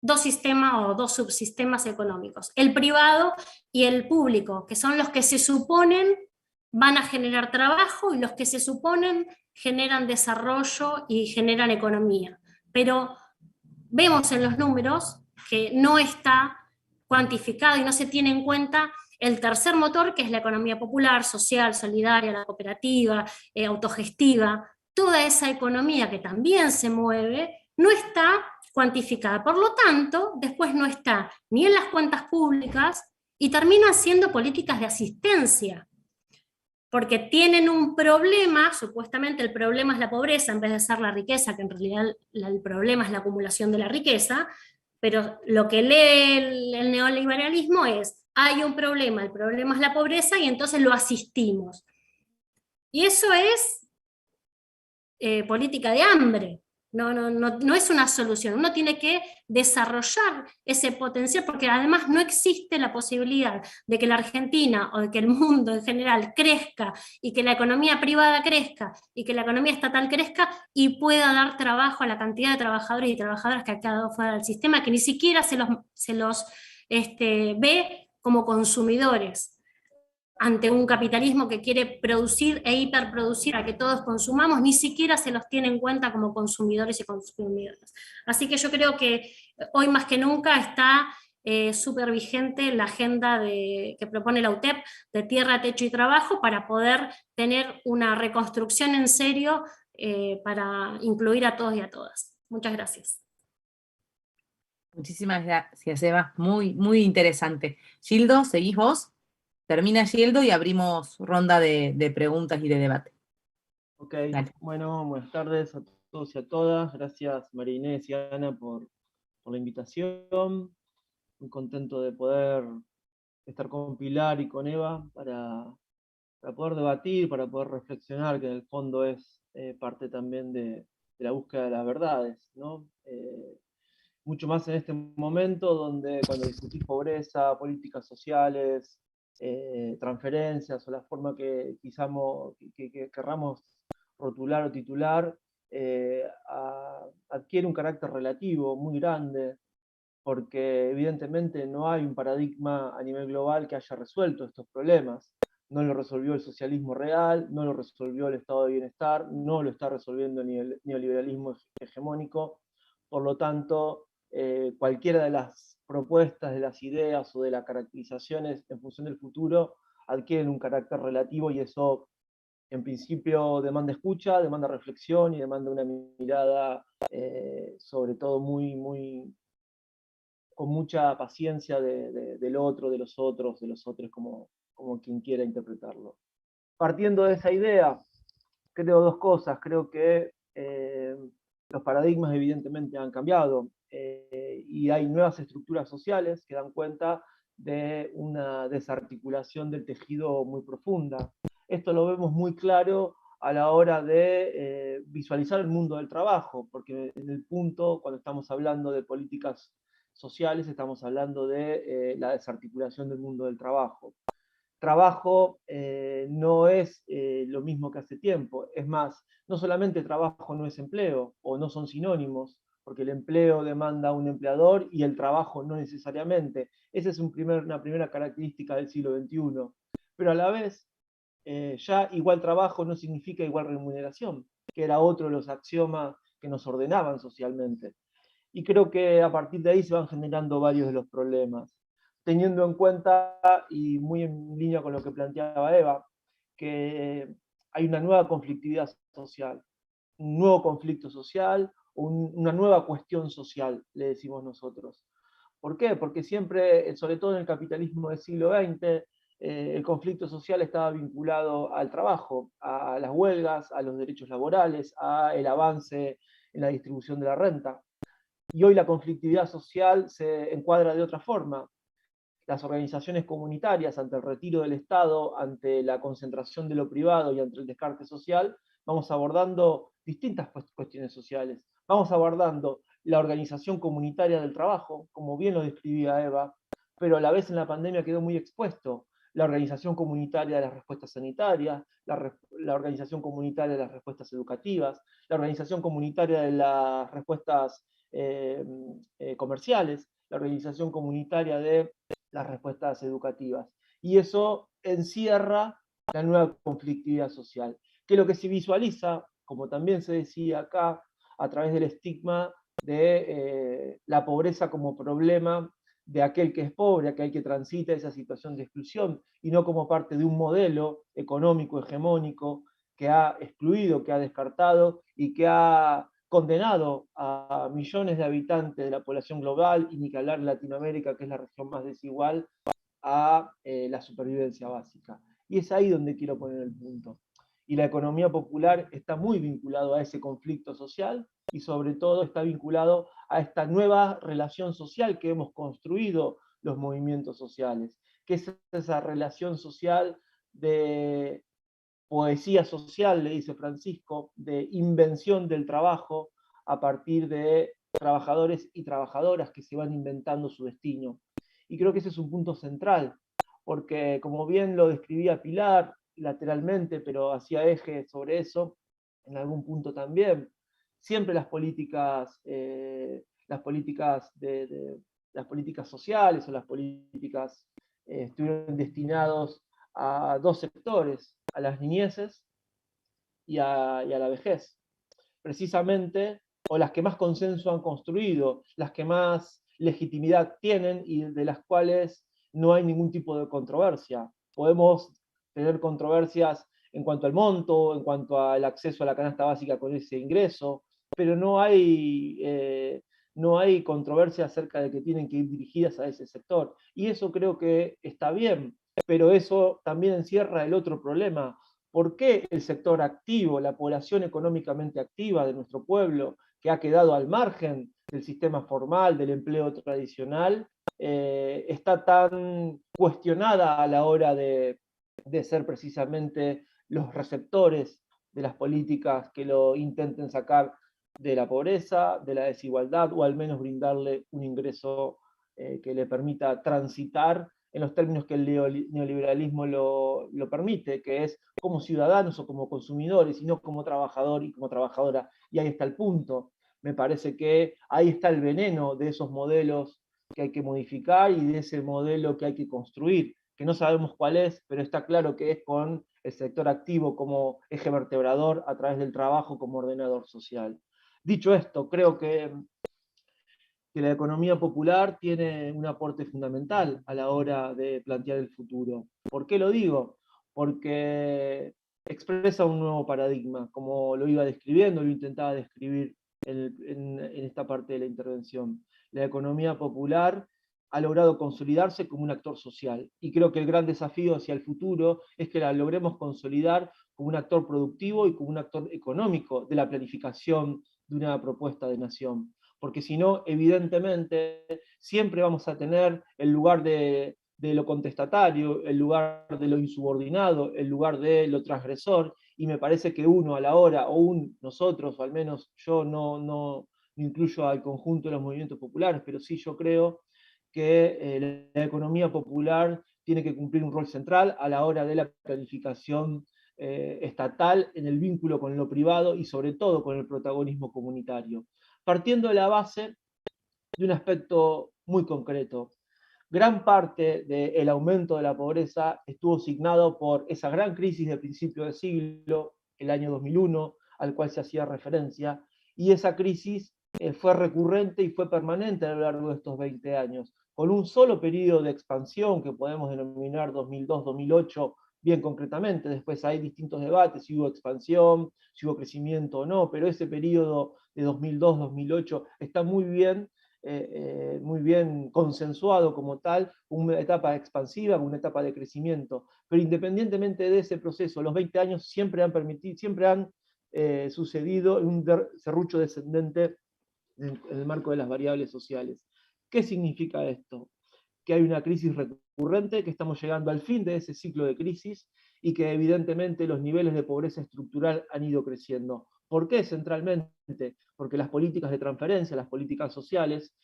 Speaker 3: dos sistemas o dos subsistemas económicos, el privado y el público, que son los que se suponen van a generar trabajo y los que se suponen generan desarrollo y generan economía. Pero vemos en los números que no está cuantificado y no se tiene en cuenta el tercer motor, que es la economía popular, social, solidaria, la cooperativa, autogestiva. Toda esa economía que también se mueve no está cuantificada. Por lo tanto, después no está ni en las cuentas públicas y terminan siendo políticas de asistencia, porque tienen un problema, supuestamente el problema es la pobreza en vez de ser la riqueza, que en realidad el problema es la acumulación de la riqueza, pero lo que lee el neoliberalismo es, hay un problema, el problema es la pobreza y entonces lo asistimos. Y eso es política de hambre. No es una solución, uno tiene que desarrollar ese potencial porque además no existe la posibilidad de que la Argentina o de que el mundo en general crezca y que la economía privada crezca y que la economía estatal crezca y pueda dar trabajo a la cantidad de trabajadores y trabajadoras que ha quedado fuera del sistema, que ni siquiera se los ve como consumidores ante un capitalismo que quiere producir e hiperproducir a que todos consumamos, ni siquiera se los tiene en cuenta como consumidores y consumidoras. Así que yo creo que hoy más que nunca está súper vigente la agenda que propone la UTEP de tierra, techo y trabajo para poder tener una reconstrucción en serio para incluir a todos y a todas. Muchas gracias.
Speaker 1: Muchísimas gracias, Eva. Muy, muy interesante. Gildo, ¿seguís vos? Termina Gildo y abrimos ronda de preguntas y de debate.
Speaker 4: Ok, bueno, buenas tardes a todos y a todas. Gracias María Inés y Ana por la invitación. Muy contento de poder estar con Pilar y con Eva para poder debatir, para poder reflexionar, que en el fondo es parte también de la búsqueda de las verdades, ¿no? Mucho más en este momento donde cuando discutís pobreza, políticas sociales, transferencias o la forma que querramos rotular o titular, adquiere un carácter relativo muy grande, porque evidentemente no hay un paradigma a nivel global que haya resuelto estos problemas. No lo resolvió el socialismo real, no lo resolvió el estado de bienestar, no lo está resolviendo ni el neoliberalismo hegemónico. Por lo tanto, cualquiera de las propuestas, de las ideas o de las caracterizaciones en función del futuro adquieren un carácter relativo y eso en principio demanda escucha, demanda reflexión y demanda una mirada sobre todo muy, muy con mucha paciencia del otro, de los otros, como quien quiera interpretarlo. Partiendo de esa idea, creo dos cosas. Creo que los paradigmas evidentemente han cambiado y hay nuevas estructuras sociales que dan cuenta de una desarticulación del tejido muy profunda. Esto lo vemos muy claro a la hora de visualizar el mundo del trabajo, porque en el punto, cuando estamos hablando de políticas sociales, estamos hablando de la desarticulación del mundo del trabajo. Trabajo no es lo mismo que hace tiempo. Es más, no solamente trabajo no es empleo, o no son sinónimos, porque el empleo demanda un empleador y el trabajo no necesariamente. Esa es una primera característica del siglo XXI. Pero a la vez, ya igual trabajo no significa igual remuneración, que era otro de los axiomas que nos ordenaban socialmente. Y creo que a partir de ahí se van generando varios de los problemas, teniendo en cuenta, y muy en línea con lo que planteaba Eva, que hay una nueva conflictividad social, un nuevo conflicto social, una nueva cuestión social, le decimos nosotros. ¿Por qué? Porque siempre, sobre todo en el capitalismo del siglo XX, el conflicto social estaba vinculado al trabajo, a las huelgas, a los derechos laborales, al avance en la distribución de la renta. Y hoy la conflictividad social se encuadra de otra forma. Las organizaciones comunitarias, ante el retiro del Estado, ante la concentración de lo privado y ante el descarte social, vamos abordando distintas cuestiones sociales. Vamos abordando la organización comunitaria del trabajo, como bien lo describía Eva, pero a la vez en la pandemia quedó muy expuesto. La organización comunitaria de las respuestas sanitarias, la organización comunitaria de las respuestas educativas, la organización comunitaria de las respuestas comerciales, la organización comunitaria de las respuestas educativas. Y eso encierra la nueva conflictividad social, que lo que se visualiza, como también se decía acá, a través del estigma de la pobreza como problema de aquel que es pobre, aquel que transita esa situación de exclusión, y no como parte de un modelo económico hegemónico que ha excluido, que ha descartado y que ha condenado a millones de habitantes de la población global, y ni que hablar en Latinoamérica, que es la región más desigual, a la supervivencia básica. Y es ahí donde quiero poner el punto. Y la economía popular está muy vinculado a ese conflicto social y sobre todo está vinculado a esta nueva relación social que hemos construido los movimientos sociales, que es esa relación social de poesía social, le dice Francisco, de invención del trabajo a partir de trabajadores y trabajadoras que se van inventando su destino. Y creo que ese es un punto central, porque como bien lo describía Pilar lateralmente, pero hacía eje sobre eso, en algún punto también, siempre las políticas sociales o las políticas estuvieron destinados a dos sectores, a las niñeces y a la vejez. Precisamente, o las que más consenso han construido, las que más legitimidad tienen y de las cuales no hay ningún tipo de controversia. Podemos tener controversias en cuanto al monto, en cuanto al acceso a la canasta básica con ese ingreso, pero no hay controversia acerca de que tienen que ir dirigidas a ese sector. Y eso creo que está bien, pero eso también encierra el otro problema. ¿Por qué el sector activo, la población económicamente activa de nuestro pueblo, que ha quedado al margen del sistema formal, del empleo tradicional, está tan cuestionada a la hora de ser precisamente los receptores de las políticas que lo intenten sacar de la pobreza, de la desigualdad, o al menos brindarle un ingreso que le permita transitar en los términos que el neoliberalismo lo permite, que es como ciudadanos o como consumidores, y no como trabajador y como trabajadora. Y ahí está el punto. Me parece que ahí está el veneno de esos modelos que hay que modificar y de ese modelo que hay que construir, que no sabemos cuál es, pero está claro que es con el sector activo como eje vertebrador a través del trabajo como ordenador social. Dicho esto, creo que la economía popular tiene un aporte fundamental a la hora de plantear el futuro. ¿Por qué lo digo? Porque expresa un nuevo paradigma, como lo iba describiendo, lo intentaba describir en esta parte de la intervención. La economía popular ha logrado consolidarse como un actor social. Y creo que el gran desafío hacia el futuro es que la logremos consolidar como un actor productivo y como un actor económico de la planificación de una propuesta de nación. Porque si no, evidentemente, siempre vamos a tener el lugar de lo contestatario, el lugar de lo insubordinado, el lugar de lo transgresor, y me parece que uno a la hora, o nosotros, o al menos yo no incluyo al conjunto de los movimientos populares, pero sí yo creo que la economía popular tiene que cumplir un rol central a la hora de la planificación estatal en el vínculo con lo privado y sobre todo con el protagonismo comunitario. Partiendo de la base de un aspecto muy concreto. Gran parte del aumento de la pobreza estuvo signado por esa gran crisis de principio de siglo, el año 2001, al cual se hacía referencia, y esa crisis fue recurrente y fue permanente a lo largo de estos 20 años, con un solo periodo de expansión que podemos denominar 2002-2008, bien concretamente. Después hay distintos debates, si hubo expansión, si hubo crecimiento o no, pero ese periodo de 2002-2008 está muy bien consensuado como tal, una etapa expansiva, una etapa de crecimiento. Pero independientemente de ese proceso, los 20 años siempre han sucedido en un serrucho descendente en el marco de las variables sociales. ¿Qué significa esto? Que hay una crisis recurrente, que estamos llegando al fin de ese ciclo de crisis y que evidentemente los niveles de pobreza estructural han ido creciendo. ¿Por qué centralmente? Porque las políticas de transferencia, las políticas sociales,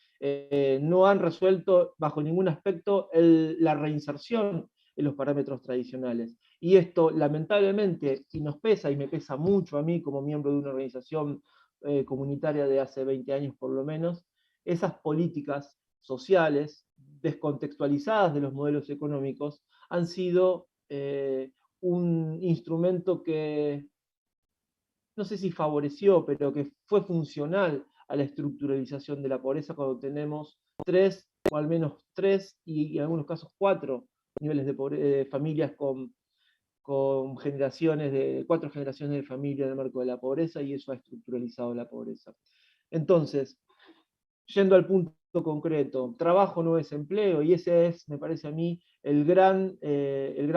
Speaker 4: no han resuelto bajo ningún aspecto la reinserción en los parámetros tradicionales. Y esto, lamentablemente, y nos pesa, y me pesa mucho a mí como miembro de una organización comunitaria de hace 20 años por lo menos, esas políticas sociales descontextualizadas de los modelos económicos han sido un instrumento que no sé si favoreció, pero que fue funcional a la estructuralización de la pobreza cuando tenemos 3, o al menos 3, y en algunos casos 4 niveles de familias con generaciones de 4 generaciones de familia en el marco de la pobreza, y eso ha estructuralizado la pobreza. Entonces, yendo al punto concreto, trabajo no es empleo, y ese es, me parece a mí, el gran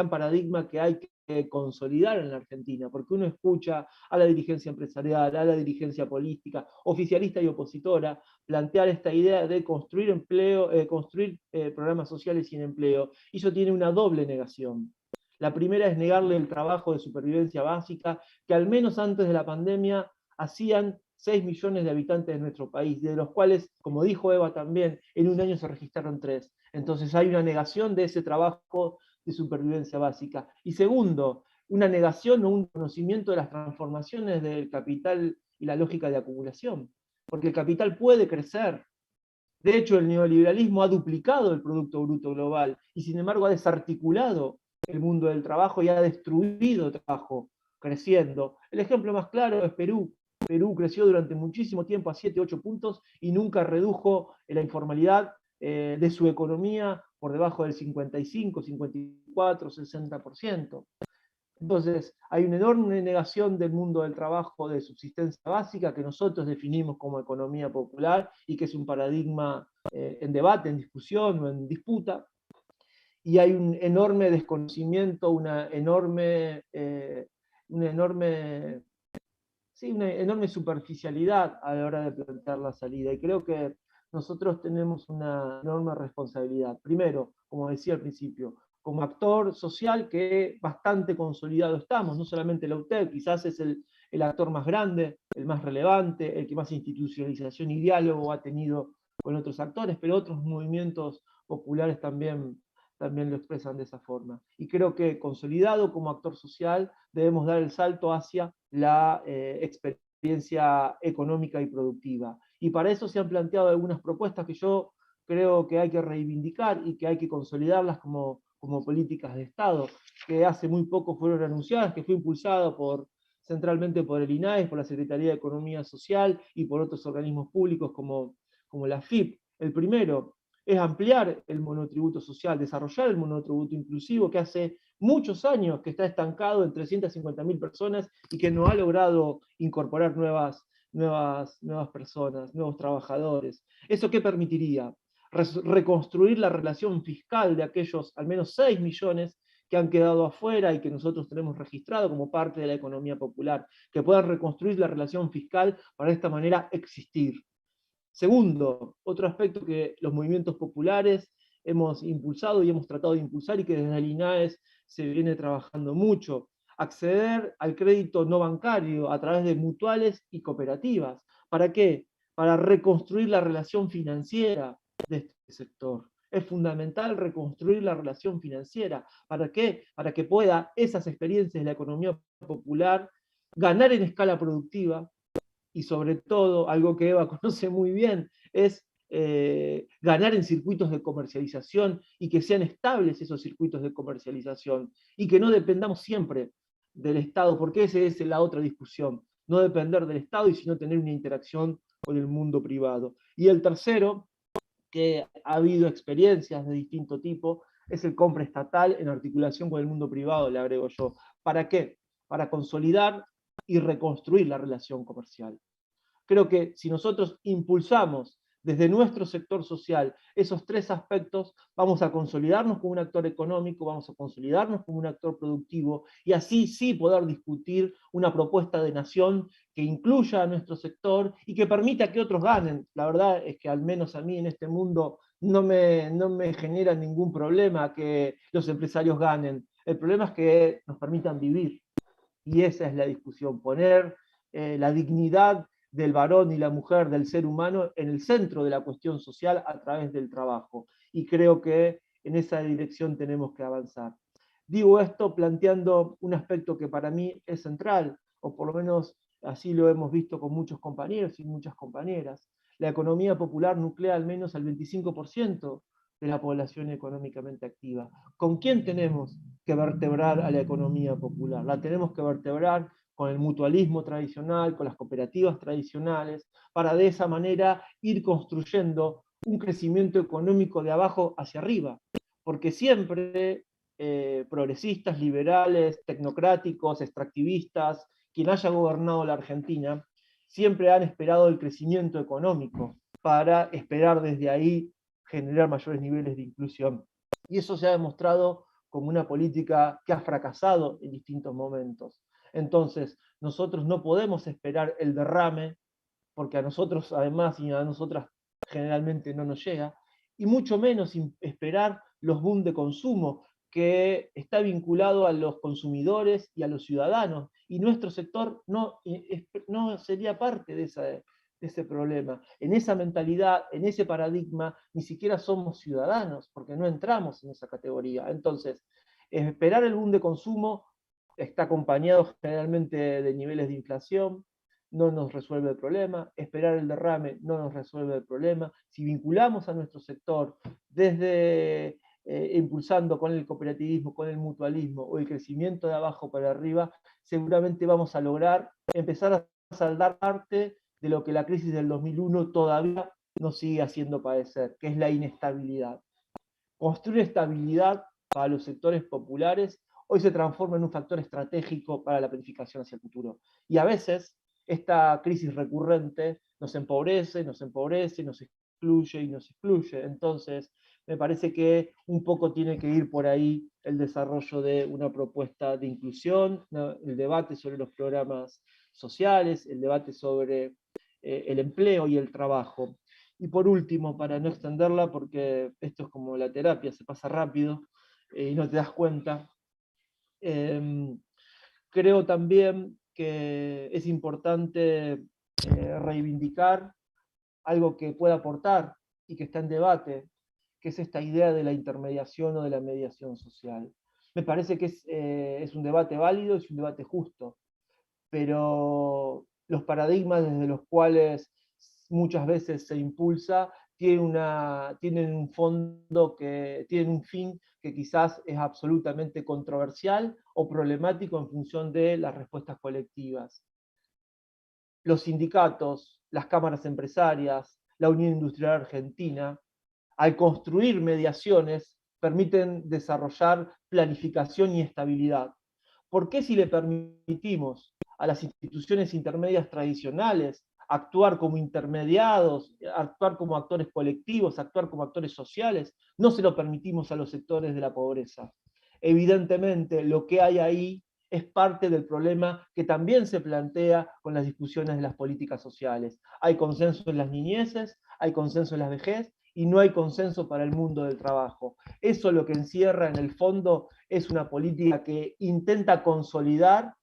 Speaker 4: paradigma que hay que consolidar en la Argentina, porque uno escucha a la dirigencia empresarial, a la dirigencia política, oficialista y opositora, plantear esta idea de construir empleo, construir programas sociales sin empleo, y eso tiene una doble negación. La primera es negarle el trabajo de supervivencia básica, que al menos antes de la pandemia hacían 6 millones de habitantes de nuestro país, de los cuales, como dijo Eva también, en un año se registraron 3. Entonces hay una negación de ese trabajo de supervivencia básica. Y segundo, una negación o un conocimiento de las transformaciones del capital y la lógica de acumulación. Porque el capital puede crecer. De hecho, el neoliberalismo ha duplicado el Producto Bruto Global y sin embargo ha desarticulado el mundo del trabajo y ha destruido el trabajo creciendo. El ejemplo más claro es Perú. Perú creció durante muchísimo tiempo a 7, 8 puntos y nunca redujo la informalidad de su economía por debajo del 55, 54, 60%. Entonces, hay una enorme negación del mundo del trabajo de subsistencia básica que nosotros definimos como economía popular y que es un paradigma en debate, en discusión o en disputa. Y hay un enorme desconocimiento, una enorme superficialidad a la hora de plantear la salida. Y creo que nosotros tenemos una enorme responsabilidad. Primero, como decía al principio, como actor social que bastante consolidado estamos, no solamente la UTEP, quizás es el actor más grande, el más relevante, el que más institucionalización y diálogo ha tenido con otros actores, pero otros movimientos populares también lo expresan de esa forma. Y creo que consolidado como actor social debemos dar el salto hacia la experiencia económica y productiva. Y para eso se han planteado algunas propuestas que yo creo que hay que reivindicar y que hay que consolidarlas como políticas de Estado, que hace muy poco fueron anunciadas, que fue impulsado centralmente por el INAES, por la Secretaría de Economía Social y por otros organismos públicos como la AFIP. El primero es ampliar el monotributo social, desarrollar el monotributo inclusivo, que hace muchos años que está estancado en 350.000 personas y que no ha logrado incorporar nuevas personas, nuevos trabajadores. ¿Eso qué permitiría? reconstruir la relación fiscal de aquellos al menos 6 millones que han quedado afuera y que nosotros tenemos registrado como parte de la economía popular, que puedan reconstruir la relación fiscal para de esta manera existir. Segundo, otro aspecto que los movimientos populares hemos impulsado y hemos tratado de impulsar y que desde el INAES se viene trabajando mucho, acceder al crédito no bancario a través de mutuales y cooperativas. ¿Para qué? Para reconstruir la relación financiera de este sector. Es fundamental reconstruir la relación financiera. ¿Para qué? Para que pueda esas experiencias de la economía popular ganar en escala productiva, y sobre todo, algo que Eva conoce muy bien, es ganar en circuitos de comercialización y que sean estables esos circuitos de comercialización y que no dependamos siempre del Estado, porque esa es la otra discusión, no depender del Estado y sino tener una interacción con el mundo privado. Y el tercero, que ha habido experiencias de distinto tipo, es el compra estatal en articulación con el mundo privado, le agrego yo. ¿Para qué? Para consolidar y reconstruir la relación comercial. Creo que si nosotros impulsamos desde nuestro sector social esos tres aspectos, vamos a consolidarnos como un actor económico, vamos a consolidarnos como un actor productivo, y así sí poder discutir una propuesta de nación que incluya a nuestro sector y que permita que otros ganen. La verdad es que al menos a mí en este mundo no me genera ningún problema que los empresarios ganen. El problema es que nos permitan vivir. Y esa es la discusión, poner la dignidad del varón y la mujer, del ser humano, en el centro de la cuestión social a través del trabajo. Y creo que en esa dirección tenemos que avanzar. Digo esto planteando un aspecto que para mí es central, o por lo menos así lo hemos visto con muchos compañeros y muchas compañeras. La economía popular nuclea al menos al 25% de la población económicamente activa. ¿Con quién tenemos que vertebrar a la economía popular? La tenemos que vertebrar con el mutualismo tradicional, con las cooperativas tradicionales, para de esa manera ir construyendo un crecimiento económico de abajo hacia arriba, porque siempre progresistas, liberales, tecnocráticos, extractivistas, quien haya gobernado la Argentina, siempre han esperado el crecimiento económico para esperar desde ahí generar mayores niveles de inclusión. Y eso se ha demostrado como una política que ha fracasado en distintos momentos. Entonces, nosotros no podemos esperar el derrame, porque a nosotros además y a nosotras generalmente no nos llega, y mucho menos esperar los boom de consumo, que está vinculado a los consumidores y a los ciudadanos, y nuestro sector no sería parte de ese problema. En esa mentalidad, en ese paradigma, ni siquiera somos ciudadanos, porque no entramos en esa categoría. Entonces, esperar el boom de consumo está acompañado generalmente de niveles de inflación, no nos resuelve el problema, esperar el derrame no nos resuelve el problema. Si vinculamos a nuestro sector desde impulsando con el cooperativismo, con el mutualismo o el crecimiento de abajo para arriba, seguramente vamos a lograr empezar a saldar parte de lo que la crisis del 2001 todavía nos sigue haciendo padecer, que es la inestabilidad. Construir estabilidad para los sectores populares hoy se transforma en un factor estratégico para la planificación hacia el futuro. Y a veces esta crisis recurrente nos empobrece, nos excluye y nos excluye. Entonces, me parece que un poco tiene que ir por ahí el desarrollo de una propuesta de inclusión, ¿no? El debate sobre los programas sociales, el debate sobre el empleo y el trabajo. Y por último, para no extenderla, porque esto es como la terapia, se pasa rápido y no te das cuenta, creo también que es importante reivindicar algo que pueda aportar y que está en debate, que es esta idea de la intermediación o de la mediación social. Me parece que es un debate válido, es un debate justo, pero los paradigmas desde los cuales muchas veces se impulsa tienen un fondo tienen un fin que quizás es absolutamente controversial o problemático en función de las respuestas colectivas. Los sindicatos, las cámaras empresarias, la Unión Industrial Argentina, al construir mediaciones, permiten desarrollar planificación y estabilidad. ¿Por qué si le permitimos a las instituciones intermedias tradicionales actuar como intermediados, actuar como actores colectivos, actuar como actores sociales, no se lo permitimos a los sectores de la pobreza. Evidentemente, lo que hay ahí es parte del problema que también se plantea con las discusiones de las políticas sociales. Hay consenso en las niñeces, hay consenso en la vejez, y no hay consenso para el mundo del trabajo. Eso lo que encierra en el fondo es una política que intenta consolidar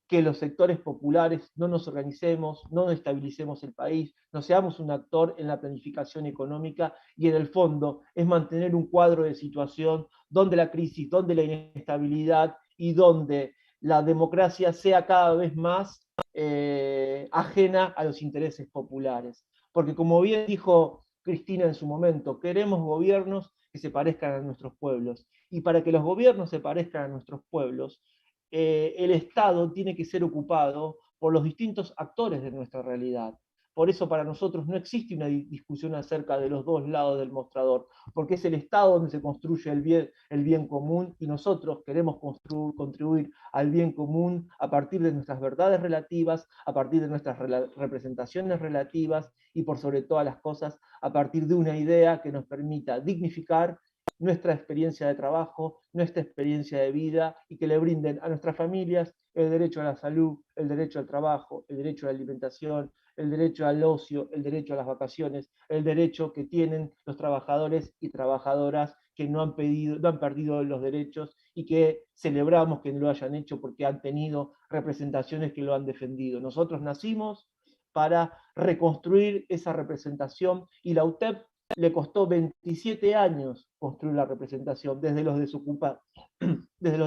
Speaker 4: que los sectores populares no nos organicemos, no estabilicemos el país, no seamos un actor en la planificación económica, y en el fondo es mantener un cuadro de situación donde la crisis, donde la inestabilidad y donde la democracia sea cada vez más ajena a los intereses populares. Porque como bien dijo Cristina en su momento, queremos gobiernos que se parezcan a nuestros pueblos. Y para que los gobiernos se parezcan a nuestros pueblos, el Estado tiene que ser ocupado por los distintos actores de nuestra realidad. Por eso para nosotros no existe una discusión acerca de los dos lados del mostrador, porque es el Estado donde se construye el bien común, y nosotros queremos contribuir al bien común a partir de nuestras verdades relativas, a partir de nuestras representaciones relativas, y por sobre todas las cosas, a partir de una idea que nos permita dignificar nuestra experiencia de trabajo, nuestra experiencia de vida, y que le brinden a nuestras familias el derecho a la salud, el derecho al trabajo, el derecho a la alimentación, el derecho al ocio, el derecho a las vacaciones, el derecho que tienen los trabajadores y trabajadoras que no han perdido los derechos, y que celebramos que no lo hayan hecho porque han tenido representaciones que lo han defendido. Nosotros nacimos para reconstruir esa representación, y la UTEP le costó 27 años construir la representación, desde los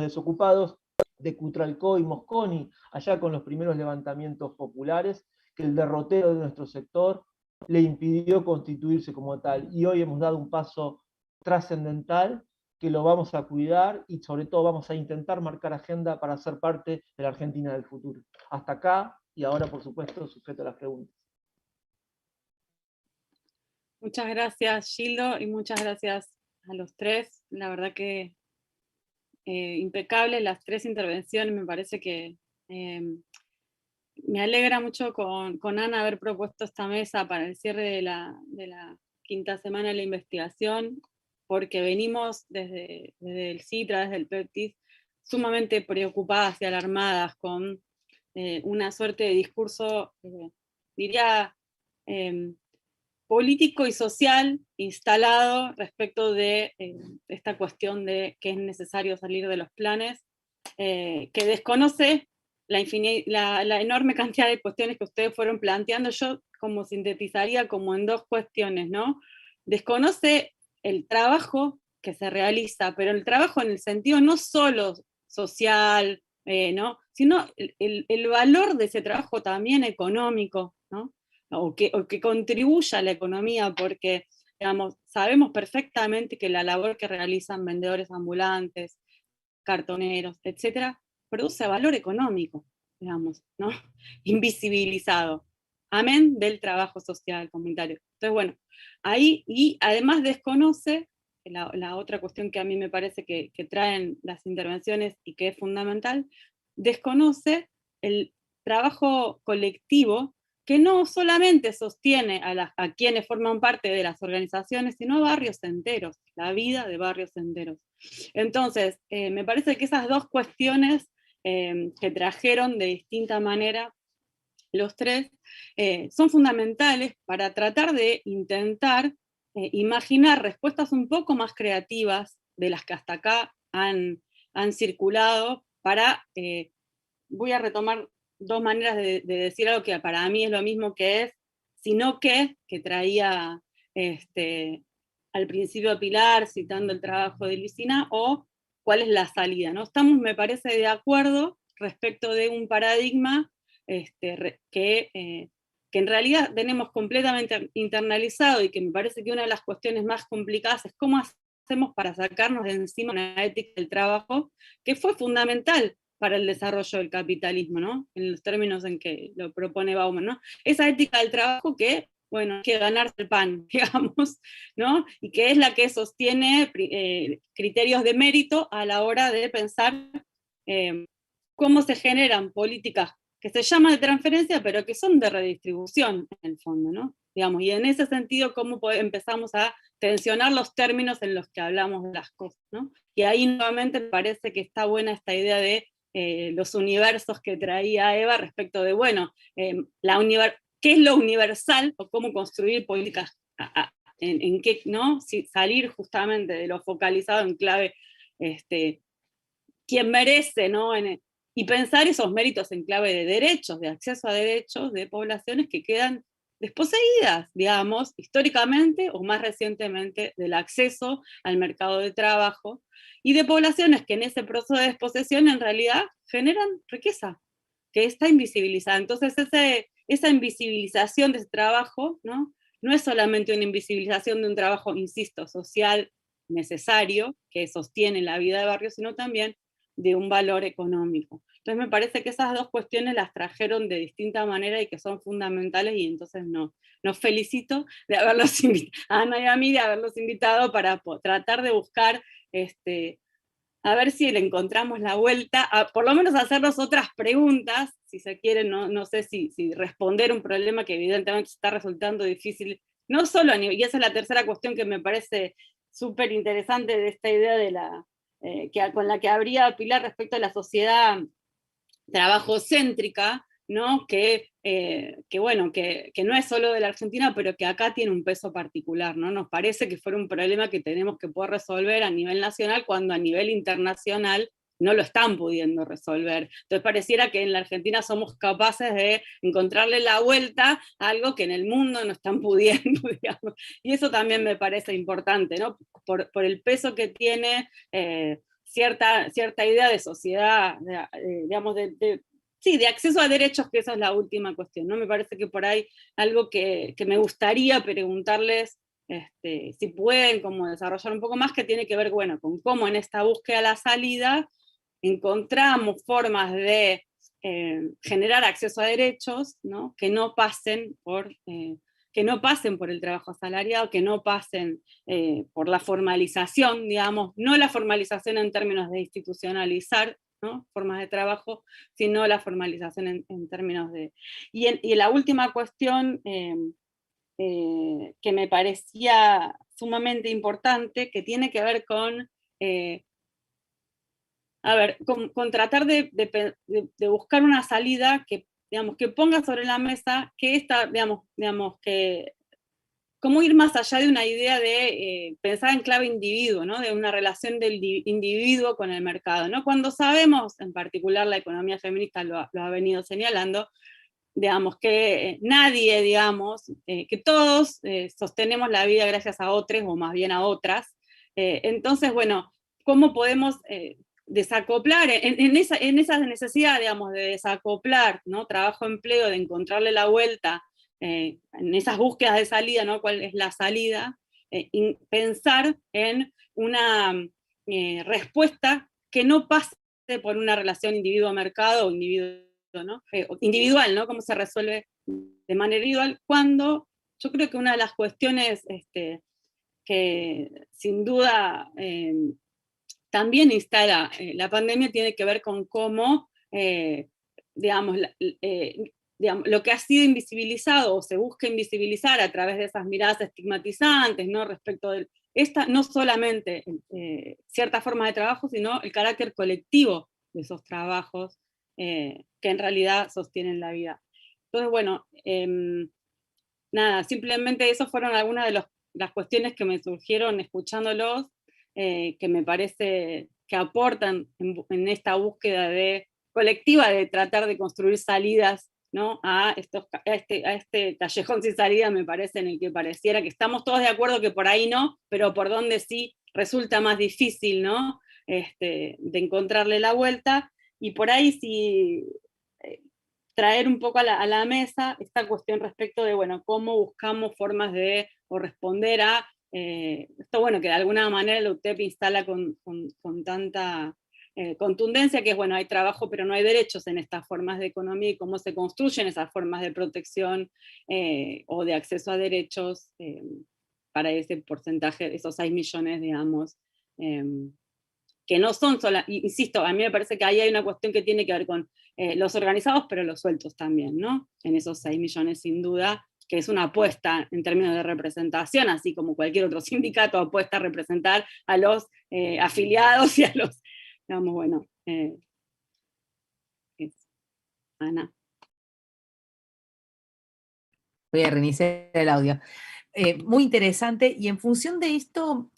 Speaker 4: desocupados de Cutralcó y Mosconi, allá con los primeros levantamientos populares, que el derrotero de nuestro sector le impidió constituirse como tal. Y hoy hemos dado un paso trascendental que lo vamos a cuidar, y sobre todo vamos a intentar marcar agenda para ser parte de la Argentina del futuro. Hasta acá, y ahora por supuesto sujeto a las preguntas.
Speaker 5: Muchas gracias, Gildo, y muchas gracias a los tres. La verdad que impecable las tres intervenciones. Me parece que me alegra mucho con Ana haber propuesto esta mesa para el cierre de la quinta semana de la investigación, porque venimos desde el CITRA, desde el PEPTIS, sumamente preocupadas y alarmadas con una suerte de discurso, diría, político y social instalado respecto de esta cuestión de que es necesario salir de los planes, que desconoce la enorme cantidad de cuestiones que ustedes fueron planteando. Yo como sintetizaría como en dos cuestiones, ¿no? Desconoce el trabajo que se realiza, pero el trabajo en el sentido no solo social, ¿no? Sino el valor de ese trabajo también económico, ¿no? O que contribuya a la economía, porque digamos, sabemos perfectamente que la labor que realizan vendedores ambulantes, cartoneros, etcétera, produce valor económico, digamos, ¿no? Invisibilizado. Amén del trabajo social comunitario. Entonces, bueno, ahí, y además desconoce la otra cuestión que a mí me parece que traen las intervenciones y que es fundamental, desconoce el trabajo colectivo que no solamente sostiene a quienes forman parte de las organizaciones, sino a barrios enteros, la vida de barrios enteros. Entonces, me parece que esas dos cuestiones que trajeron de distinta manera los tres, son fundamentales para tratar de intentar imaginar respuestas un poco más creativas de las que hasta acá han circulado para, voy a retomar dos maneras de decir algo que para mí es lo mismo que es, sino que traía al principio Pilar citando el trabajo de Luisina, o cuál es la salida, ¿no? Estamos, me parece, de acuerdo respecto de un paradigma que en realidad tenemos completamente internalizado, y que me parece que una de las cuestiones más complicadas es cómo hacemos para sacarnos de encima una ética del trabajo que fue fundamental para el desarrollo del capitalismo, ¿no? En los términos en que lo propone Bauman, ¿no? Esa ética del trabajo que, bueno, hay que ganarse el pan, digamos, ¿no? Y que es la que sostiene criterios de mérito a la hora de pensar cómo se generan políticas que se llaman de transferencia, pero que son de redistribución en el fondo, ¿no? Digamos, y en ese sentido, ¿cómo empezamos a tensionar los términos en los que hablamos de las cosas, ¿no? Y ahí nuevamente me parece que está buena esta idea de los universos que traía Eva respecto de, bueno, ¿qué es lo universal o cómo construir políticas en qué, ¿no? Si salir justamente de lo focalizado en clave, quién merece, ¿no? Y pensar esos méritos en clave de derechos, de acceso a derechos de poblaciones que quedan desposeídas, digamos, históricamente o más recientemente del acceso al mercado de trabajo, y de poblaciones que en ese proceso de desposesión en realidad generan riqueza, que está invisibilizada. Entonces esa invisibilización de ese trabajo, ¿no? No es solamente una invisibilización de un trabajo, insisto, social necesario, que sostiene la vida de barrio, sino también de un valor económico. Entonces me parece que esas dos cuestiones las trajeron de distinta manera y que son fundamentales, y entonces nos felicito de haberlos invitado, a Ana y a mí, de haberlos invitado para tratar de buscar, a ver si le encontramos la vuelta, por lo menos hacernos otras preguntas, si se quiere, no sé si responder un problema que evidentemente está resultando difícil, no solo y esa es la tercera cuestión que me parece súper interesante de esta idea de con la que habría Pilar respecto a la sociedad trabajocéntrica, ¿no? Que bueno, que no es solo de la Argentina, pero que acá tiene un peso particular, ¿no? Nos parece que fuera un problema que tenemos que poder resolver a nivel nacional, cuando a nivel internacional no lo están pudiendo resolver. Entonces pareciera que en la Argentina somos capaces de encontrarle la vuelta a algo que en el mundo no están pudiendo, digamos. Y eso también me parece importante, ¿no? Por el peso que tiene cierta idea de sociedad, digamos, sí, de acceso a derechos, que esa es la última cuestión, ¿no? Me parece que por ahí algo que me gustaría preguntarles, si pueden como desarrollar un poco más, que tiene que ver, bueno, con cómo en esta búsqueda de la salida encontramos formas de generar acceso a derechos, ¿no? Que no pasen por el trabajo asalariado, que no pasen por la formalización, digamos, no la formalización en términos de institucionalizar, ¿no? Formas de trabajo, sino la formalización en términos de... Y la última cuestión que me parecía sumamente importante, que tiene que ver con con tratar de buscar una salida que, digamos, que ponga sobre la mesa que esta, digamos, que cómo ir más allá de una idea de pensar en clave individuo, ¿no? De una relación del individuo con el mercado, ¿no? Cuando sabemos, en particular la economía feminista lo ha venido señalando, digamos, que nadie, digamos, que todos sostenemos la vida gracias a otros, o más bien a otras. Entonces, bueno, ¿cómo podemos desacoplar en esa necesidad, digamos, de desacoplar, ¿no? Trabajo-empleo, de encontrarle la vuelta en esas búsquedas de salida, ¿no? ¿Cuál es la salida? Pensar en una respuesta que no pase por una relación individuo-mercado o ¿no? Individual, ¿no? Cómo se resuelve de manera individual, cuando yo creo que una de las cuestiones que sin duda también instala la pandemia tiene que ver con cómo, digamos, lo que ha sido invisibilizado o se busca invisibilizar a través de esas miradas estigmatizantes, ¿no? Respecto de no solamente ciertas formas de trabajo, sino el carácter colectivo de esos trabajos que en realidad sostienen la vida. Entonces, bueno, nada, simplemente eso fueron algunas de las cuestiones que me surgieron escuchándolos, que me parece que aportan en esta búsqueda colectiva de tratar de construir salidas, ¿no? a este callejón sin salida, me parece, en el que pareciera que estamos todos de acuerdo que por ahí no, pero por donde sí resulta más difícil, ¿no? De encontrarle la vuelta, y por ahí sí traer un poco a la mesa esta cuestión respecto de, bueno, cómo buscamos formas de responder a esto, bueno, que de alguna manera la UTEP instala con tanta contundencia, que es, bueno, hay trabajo pero no hay derechos en estas formas de economía, y cómo se construyen esas formas de protección o de acceso a derechos para ese porcentaje, esos 6 millones, digamos, que no son insisto, a mí me parece que ahí hay una cuestión que tiene que ver con los organizados, pero los sueltos también, ¿no? En esos 6 millones sin duda, que es una apuesta en términos de representación, así como cualquier otro sindicato apuesta a representar a los afiliados y a los, digamos, bueno, Ana.
Speaker 1: Voy a reiniciar el audio. Muy interesante, y en función de esto,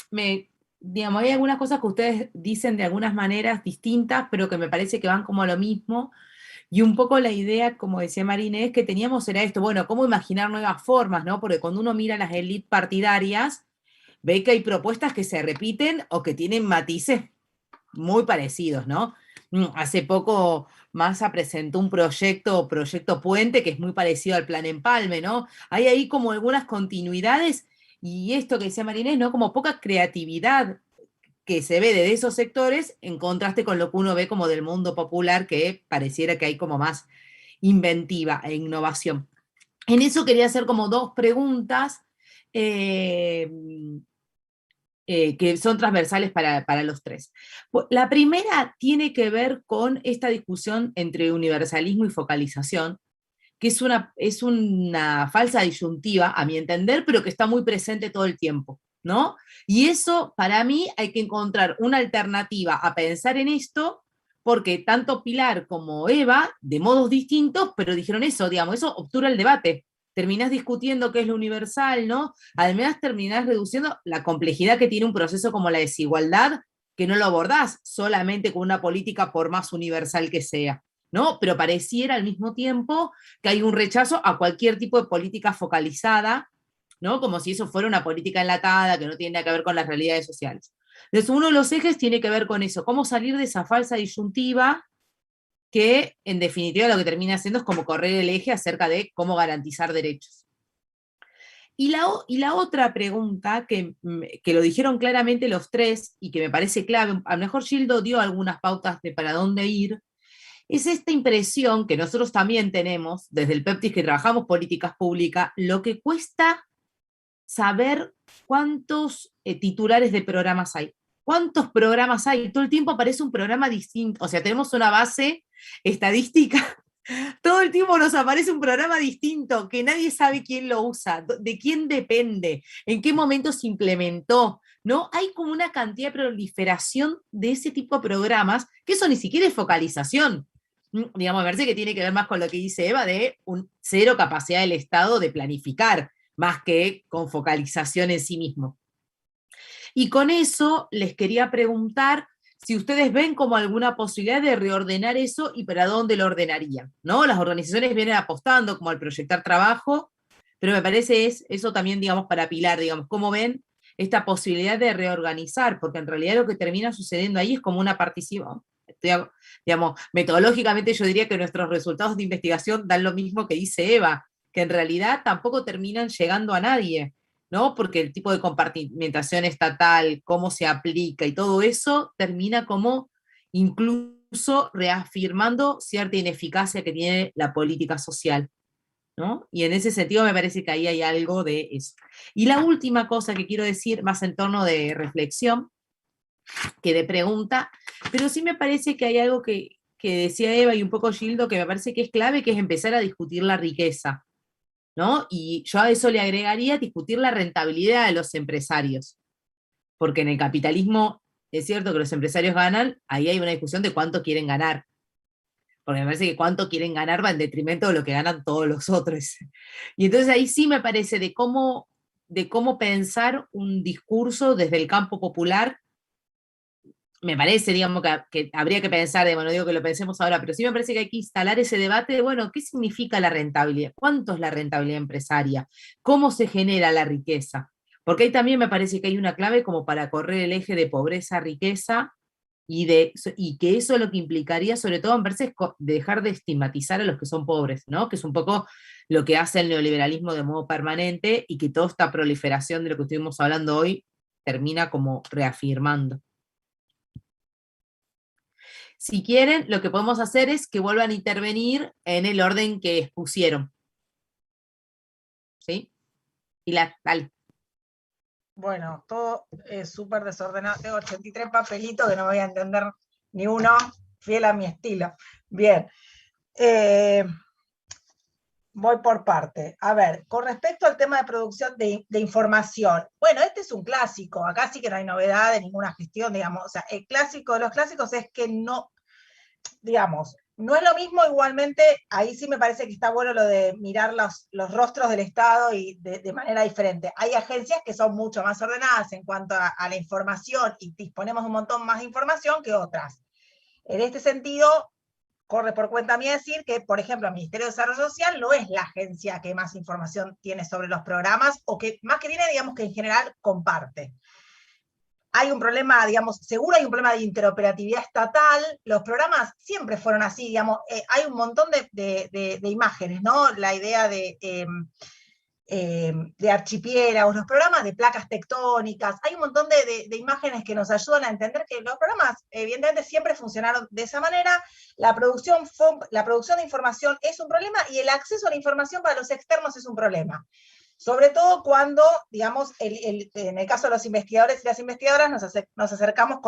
Speaker 1: digamos, hay algunas cosas que ustedes dicen de algunas maneras distintas, pero que me parece que van como a lo mismo, y un poco la idea, como decía Marinés, que teníamos era esto, bueno, cómo imaginar nuevas formas, ¿no? Porque cuando uno mira las élites partidarias, ve que hay propuestas que se repiten o que tienen matices muy parecidos, ¿no? Hace poco Massa presentó un proyecto Puente, que es muy parecido al Plan Empalme, ¿no? Hay ahí como algunas continuidades, y esto que decía Marinés, ¿no? Como poca creatividad que se ve de esos sectores, en contraste con lo que uno ve como del mundo popular, que pareciera que hay como más inventiva e innovación. En eso quería hacer como 2 preguntas, que son transversales para los 3. La primera tiene que ver con esta discusión entre universalismo y focalización, que es una falsa disyuntiva, a mi entender, pero que está muy presente todo el tiempo, ¿no? Y eso, para mí, hay que encontrar una alternativa a pensar en esto, porque tanto Pilar como Eva, de modos distintos, pero dijeron eso, digamos, eso obtura el debate. Terminás discutiendo qué es lo universal, ¿no? Además, terminás reduciendo la complejidad que tiene un proceso como la desigualdad, que no lo abordás solamente con una política por más universal que sea, ¿no? Pero pareciera al mismo tiempo que hay un rechazo a cualquier tipo de política focalizada, ¿no? Como si eso fuera una política enlatada que no tiene nada que ver con las realidades sociales. Entonces, uno de los ejes tiene que ver con eso, cómo salir de esa falsa disyuntiva que, en definitiva, lo que termina haciendo es como correr el eje acerca de cómo garantizar derechos. Y la otra pregunta, que lo dijeron claramente los 3, y que me parece clave, a lo mejor Gildo dio algunas pautas de para dónde ir, es esta impresión que nosotros también tenemos, desde el PEPTIS que trabajamos políticas públicas, lo que cuesta saber cuántos titulares de programas hay. ¿Cuántos programas hay? Todo el tiempo aparece un programa distinto, o sea, tenemos una base estadística, todo el tiempo nos aparece un programa distinto, que nadie sabe quién lo usa, de quién depende, en qué momento se implementó, ¿no? Hay como una cantidad de proliferación de ese tipo de programas, que eso ni siquiera es focalización. Digamos, me parece que tiene que ver más con lo que dice Eva, de cero capacidad del Estado de planificar, más que con focalización en sí mismo. Y con eso les quería preguntar si ustedes ven como alguna posibilidad de reordenar eso y para dónde lo ordenarían, ¿no? Las organizaciones vienen apostando como al proyectar trabajo, pero me parece eso también, digamos, para Pilar, digamos, ¿cómo ven esta posibilidad de reorganizar? Porque en realidad lo que termina sucediendo ahí es como una participación. Digamos, metodológicamente yo diría que nuestros resultados de investigación dan lo mismo que dice Eva, que en realidad tampoco terminan llegando a nadie, ¿no? Porque el tipo de compartimentación estatal, cómo se aplica y todo eso, termina como incluso reafirmando cierta ineficacia que tiene la política social, ¿no? Y en ese sentido me parece que ahí hay algo de eso. Y la última cosa que quiero decir, más en torno de reflexión que de pregunta, pero sí me parece que hay algo que decía Eva y un poco Gildo, que me parece que es clave, que es empezar a discutir la riqueza, ¿no? Y yo a eso le agregaría discutir la rentabilidad de los empresarios, porque en el capitalismo es cierto que los empresarios ganan, ahí hay una discusión de cuánto quieren ganar, porque me parece que cuánto quieren ganar va en detrimento de lo que ganan todos los otros. Y entonces ahí sí me parece de cómo pensar un discurso desde el campo popular. Me parece, digamos, que habría que pensar, no digo que lo pensemos ahora, pero sí me parece que hay que instalar ese debate de, bueno, ¿qué significa la rentabilidad? ¿Cuánto es la rentabilidad empresaria? ¿Cómo se genera la riqueza? Porque ahí también me parece que hay una clave como para correr el eje de pobreza-riqueza, y que eso lo que implicaría, sobre todo, me parece, es dejar de estigmatizar a los que son pobres, ¿no? Que es un poco lo que hace el neoliberalismo de modo permanente, y que toda esta proliferación de lo que estuvimos hablando hoy termina como reafirmando. Si quieren, lo que podemos hacer es que vuelvan a intervenir en el orden que expusieron. ¿Sí? Y dale.
Speaker 2: Bueno, todo es súper desordenado. Tengo 83 papelitos que no me voy a entender ni uno, fiel a mi estilo. Bien. Voy por parte. A ver, con respecto al tema de producción de información. Bueno, este es un clásico. Acá sí que no hay novedad de ninguna gestión, digamos. O sea, el clásico de los clásicos es que no, digamos, no es lo mismo igualmente, ahí sí me parece que está bueno lo de mirar los rostros del Estado y de manera diferente. Hay agencias que son mucho más ordenadas en cuanto a la información y disponemos un montón más de información que otras. En este sentido, corre por cuenta mía decir que, por ejemplo, el Ministerio de Desarrollo Social no es la agencia que más información tiene sobre los programas, o que más que tiene, digamos, que en general comparte. Hay un problema, digamos, seguro hay un problema de interoperatividad estatal. Los programas siempre fueron así, digamos, hay un montón de imágenes, ¿no? La idea de archipiélagos, los programas de placas tectónicas, hay un montón de imágenes que nos ayudan a entender que los programas evidentemente siempre funcionaron de esa manera. La producción de información es un problema y el acceso a la información para los externos es un problema. Sobre todo cuando, digamos, en el caso de los investigadores y las investigadoras nos acercamos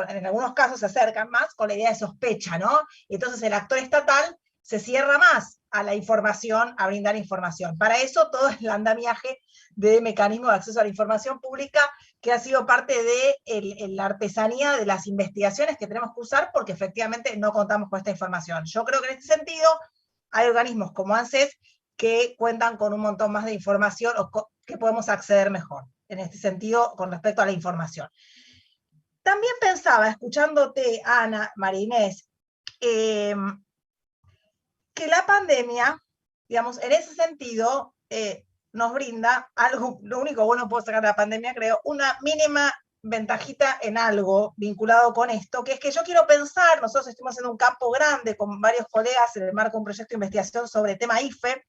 Speaker 2: en algunos casos se acercan más con la idea de sospecha, ¿no? Y entonces el actor estatal se cierra más a la información, a brindar información. Para eso todo el andamiaje de mecanismo de acceso a la información pública que ha sido parte de la artesanía de las investigaciones que tenemos que usar porque efectivamente no contamos con esta información. Yo creo que en este sentido hay organismos como ANSES que cuentan con un montón más de información o que podemos acceder mejor en este sentido con respecto a la información. También pensaba, escuchándote, Ana, María Inés, que la pandemia, digamos, en ese sentido, nos brinda algo, lo único bueno que puedo sacar de la pandemia, creo, una mínima ventajita en algo vinculado con esto, que es que yo quiero pensar, nosotros estuvimos haciendo un campo grande con varios colegas en el marco de un proyecto de investigación sobre el tema IFE,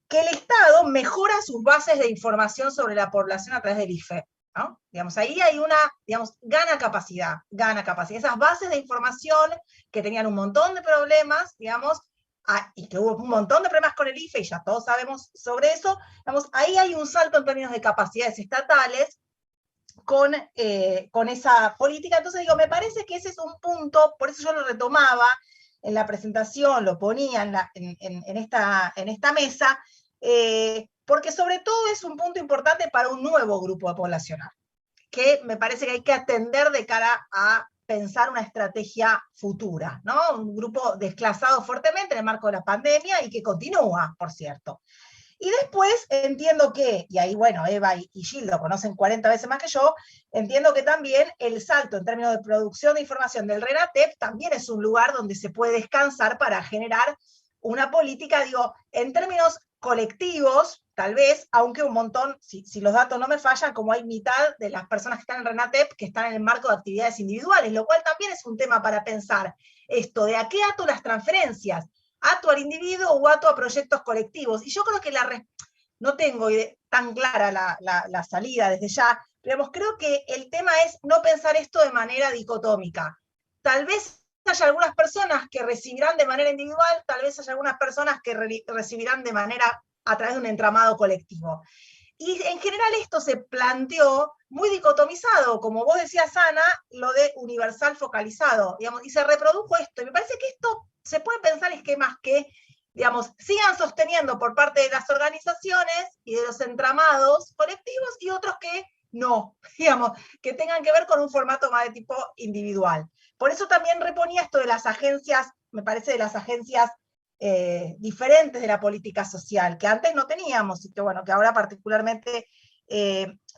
Speaker 2: que el Estado mejora sus bases de información sobre la población a través del IFE. ¿No? Digamos, ahí hay una, digamos, gana capacidad. Esas bases de información que tenían un montón de problemas, digamos, y que hubo un montón de problemas con el IFE, y ya todos sabemos sobre eso, digamos, ahí hay un salto en términos de capacidades estatales con esa política. Entonces digo, me parece que ese es un punto, por eso yo lo retomaba en la presentación, lo ponía en esta mesa, porque sobre todo es un punto importante para un nuevo grupo poblacional, que me parece que hay que atender de cara a pensar una estrategia futura, ¿no? Un grupo desclasado fuertemente en el marco de la pandemia y que continúa, por cierto. Y después entiendo que, y ahí bueno, Eva y Gil lo conocen 40 veces más que yo, entiendo que también el salto en términos de producción de información del RENATEP también es un lugar donde se puede descansar para generar una política, digo, en términos colectivos, tal vez, aunque un montón, si los datos no me fallan, como hay mitad de las personas que están en RENATEP que están en el marco de actividades individuales, lo cual también es un tema para pensar esto, de a qué ato las transferencias, ato al individuo o ato a proyectos colectivos. Y yo creo que no tengo tan clara la salida desde ya, pero creo que el tema es no pensar esto de manera dicotómica. Tal vez haya algunas personas que recibirán de manera individual, tal vez haya algunas personas que recibirán de manera a través de un entramado colectivo. Y en general esto se planteó muy dicotomizado, como vos decías, Ana, lo de universal focalizado, digamos, y se reprodujo esto. Y me parece que esto se puede pensar esquemas que, digamos, sigan sosteniendo por parte de las organizaciones y de los entramados colectivos y otros que no, digamos, que tengan que ver con un formato más de tipo individual. Por eso también reponía esto de las agencias, me parece de las agencias diferentes de la política social, que antes no teníamos y que, bueno, que ahora particularmente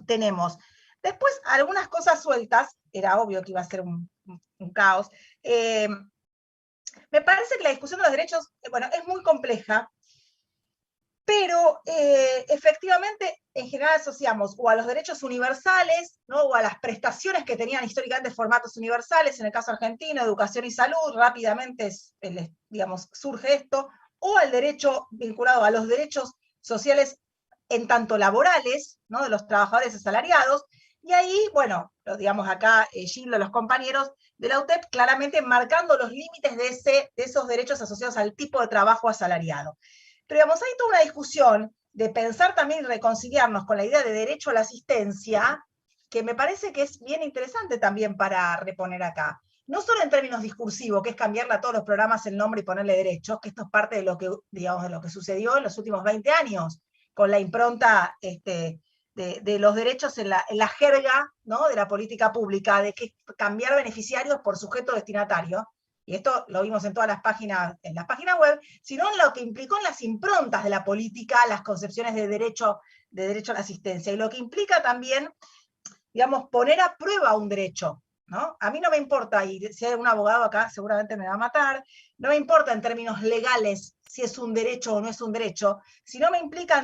Speaker 2: tenemos. Después, algunas cosas sueltas, era obvio que iba a ser un caos. Me parece que la discusión de los derechos, bueno, es muy compleja, pero efectivamente en general asociamos o a los derechos universales, ¿no? O a las prestaciones que tenían históricamente formatos universales, en el caso argentino, educación y salud, rápidamente digamos, surge esto, o al derecho vinculado a los derechos sociales en tanto laborales, ¿no? De los trabajadores asalariados, y ahí, bueno, digamos acá Gildo, los compañeros de la UTEP, claramente marcando los límites de esos derechos asociados al tipo de trabajo asalariado. Pero digamos, hay toda una discusión de pensar también y reconciliarnos con la idea de derecho a la asistencia, que me parece que es bien interesante también para reponer acá. No solo en términos discursivos, que es cambiarle a todos los programas el nombre y ponerle derechos, que esto es parte de lo que, digamos, de lo que sucedió en los últimos 20 años, con la impronta de los derechos en la jerga, ¿no?, de la política pública, de que cambiar beneficiarios por sujeto destinatario, y esto lo vimos en todas las páginas, en las páginas web, sino en lo que implicó en las improntas de la política, las concepciones de derecho a la asistencia, y lo que implica también, digamos, poner a prueba un derecho, ¿no? A mí no me importa, y si hay un abogado acá seguramente me va a matar, no me importa en términos legales si es un derecho o no es un derecho, sino me importa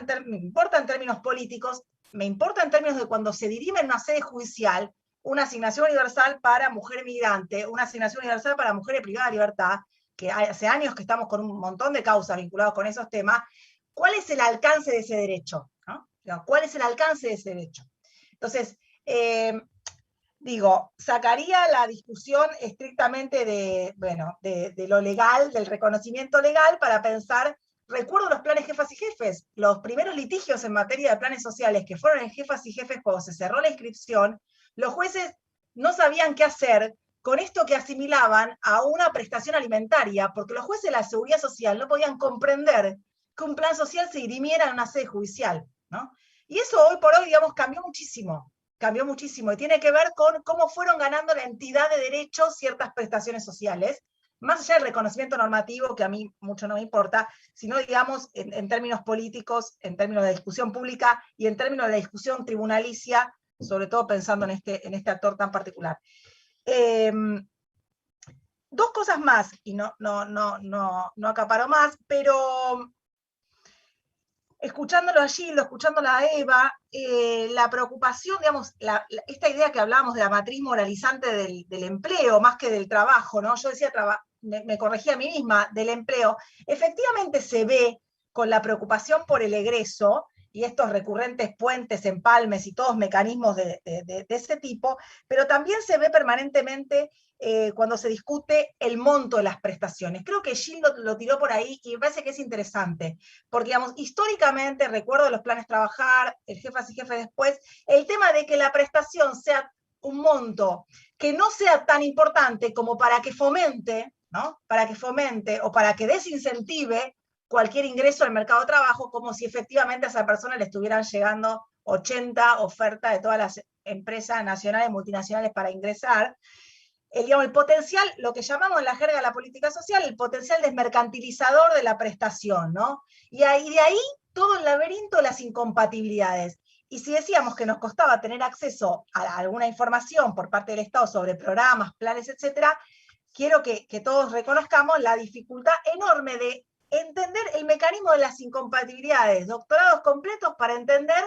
Speaker 2: en términos políticos, me importa en términos de cuando se dirime en una sede judicial una asignación universal para mujer migrante, una asignación universal para mujeres privadas de libertad, que hace años que estamos con un montón de causas vinculadas con esos temas. ¿Cuál es el alcance de ese derecho? ¿No? ¿Cuál es el alcance de ese derecho? Entonces, digo, sacaría la discusión estrictamente de lo legal, del reconocimiento legal, para pensar, recuerdo los planes jefas y jefes, los primeros litigios en materia de planes sociales que fueron en jefas y jefes cuando se cerró la inscripción, los jueces no sabían qué hacer con esto que asimilaban a una prestación alimentaria, porque los jueces de la Seguridad Social no podían comprender que un plan social se dirimiera en una sede judicial, ¿no? Y eso hoy por hoy, digamos, cambió muchísimo, y tiene que ver con cómo fueron ganando la entidad de derechos ciertas prestaciones sociales, más allá del reconocimiento normativo, que a mí mucho no me importa, sino, digamos, en términos políticos, en términos de discusión pública y en términos de la discusión tribunalicia, sobre todo pensando en este actor tan particular. Dos cosas más, y no acaparo más, pero escuchándolo a Gildo, escuchándola a Eva, la preocupación, digamos, esta idea que hablábamos de la matriz moralizante del empleo, más que del trabajo, ¿no? Yo decía, me corregí a mí misma, del empleo, efectivamente se ve con la preocupación por el egreso, y estos recurrentes puentes, empalmes y todos mecanismos de ese tipo, pero también se ve permanentemente cuando se discute el monto de las prestaciones. Creo que Gil lo tiró por ahí y me parece que es interesante, porque, digamos, históricamente, recuerdo los planes Trabajar, el Jefas y Jefes después, el tema de que la prestación sea un monto que no sea tan importante como para que fomente, ¿no?, para que fomente o para que desincentive cualquier ingreso al mercado de trabajo, como si efectivamente a esa persona le estuvieran llegando 80 ofertas de todas las empresas nacionales y multinacionales para ingresar. Digamos, el potencial, lo que llamamos en la jerga de la política social, el potencial desmercantilizador de la prestación, ¿no? Y de ahí todo el laberinto de las incompatibilidades. Y si decíamos que nos costaba tener acceso a alguna información por parte del Estado sobre programas, planes, etcétera, quiero que todos reconozcamos la dificultad enorme de entender el mecanismo de las incompatibilidades, doctorados completos para entender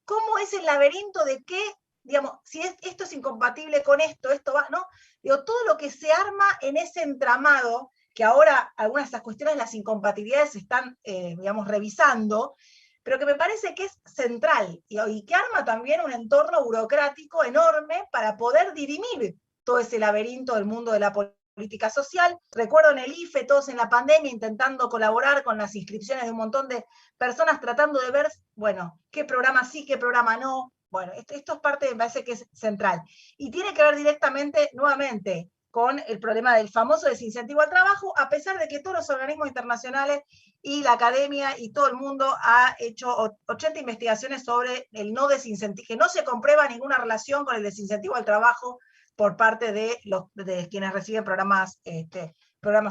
Speaker 2: cómo es el laberinto de qué, digamos, si esto es incompatible con esto va, ¿no? Digo, todo lo que se arma en ese entramado, que ahora algunas de esas cuestiones de las incompatibilidades se están, digamos, revisando, pero que me parece que es central, y que arma también un entorno burocrático enorme para poder dirimir todo ese laberinto del mundo de la política social. Recuerdo en el IFE, todos en la pandemia, intentando colaborar con las inscripciones de un montón de personas, tratando de ver, bueno, qué programa sí, qué programa no. Bueno, esto es parte, me parece que es central. Y tiene que ver directamente, nuevamente, con el problema del famoso desincentivo al trabajo, a pesar de que todos los organismos internacionales y la academia y todo el mundo ha hecho 80 investigaciones sobre el no desincentivo, que no se comprueba ninguna relación con el desincentivo al trabajo por parte de quienes reciben programas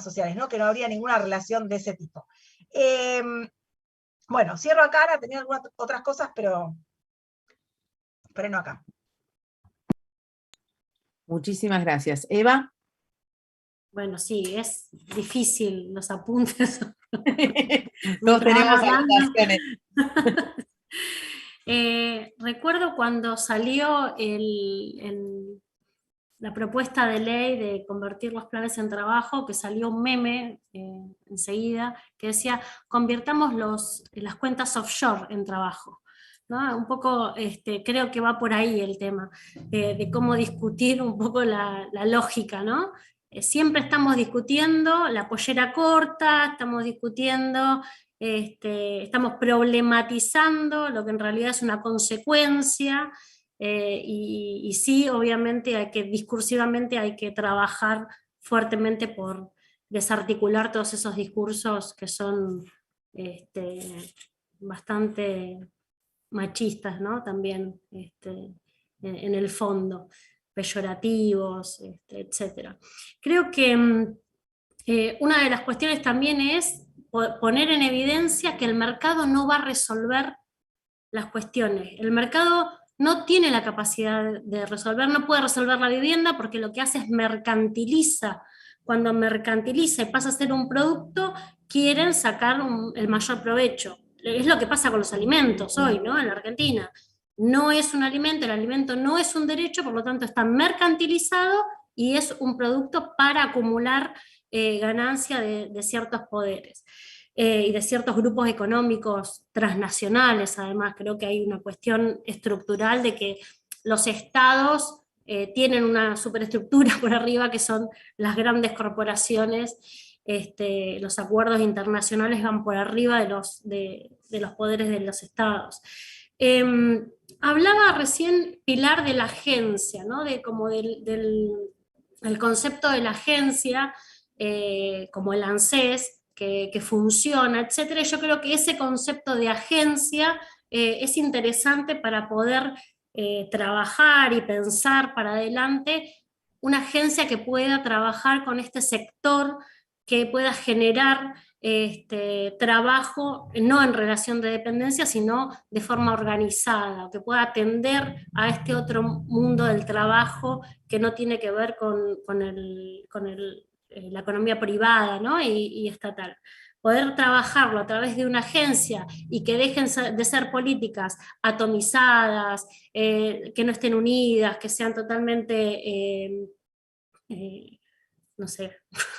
Speaker 2: sociales, ¿no? Que no habría ninguna relación de ese tipo. Bueno, cierro acá, ahora tenía algunas otras cosas, pero no acá.
Speaker 1: Muchísimas gracias. Eva.
Speaker 3: Bueno, sí, es difícil los apuntes.
Speaker 1: Todos tenemos anotaciones.
Speaker 3: Recuerdo cuando salió la propuesta de ley de convertir los planes en trabajo, que salió un meme enseguida, que decía, convirtamos las cuentas offshore en trabajo, ¿no? Un poco creo que va por ahí el tema, de cómo discutir un poco la lógica, ¿no? Siempre estamos discutiendo la pollera corta, estamos discutiendo estamos problematizando lo que en realidad es una consecuencia, y sí, obviamente discursivamente hay que trabajar fuertemente por desarticular todos esos discursos que son bastante machistas, ¿no? También en el fondo, peyorativos, etc. Creo que una de las cuestiones también es poner en evidencia que el mercado no va a resolver las cuestiones. El mercado no tiene la capacidad de resolver, no puede resolver la vivienda porque lo que hace es mercantiliza. Cuando mercantiliza y pasa a ser un producto, quieren sacar el mayor provecho. Es lo que pasa con los alimentos hoy, ¿no? En la Argentina. No es un alimento, el alimento no es un derecho, por lo tanto está mercantilizado y es un producto para acumular ganancia de ciertos poderes. Y de ciertos grupos económicos transnacionales. Además, creo que hay una cuestión estructural de que los estados tienen una superestructura por arriba que son las grandes corporaciones, los acuerdos internacionales van por arriba de los poderes de los estados. Hablaba recién Pilar de la agencia, ¿no? Como del concepto de la agencia, como el ANSES, que funciona, etcétera. Yo creo que ese concepto de agencia es interesante para poder trabajar y pensar para adelante una agencia que pueda trabajar con este sector, que pueda generar trabajo no en relación de dependencia, sino de forma organizada, que pueda atender a este otro mundo del trabajo que no tiene que ver con la economía privada, ¿no? y estatal. Poder trabajarlo a través de una agencia y que dejen de ser políticas atomizadas, que no estén unidas, que sean totalmente, no sé,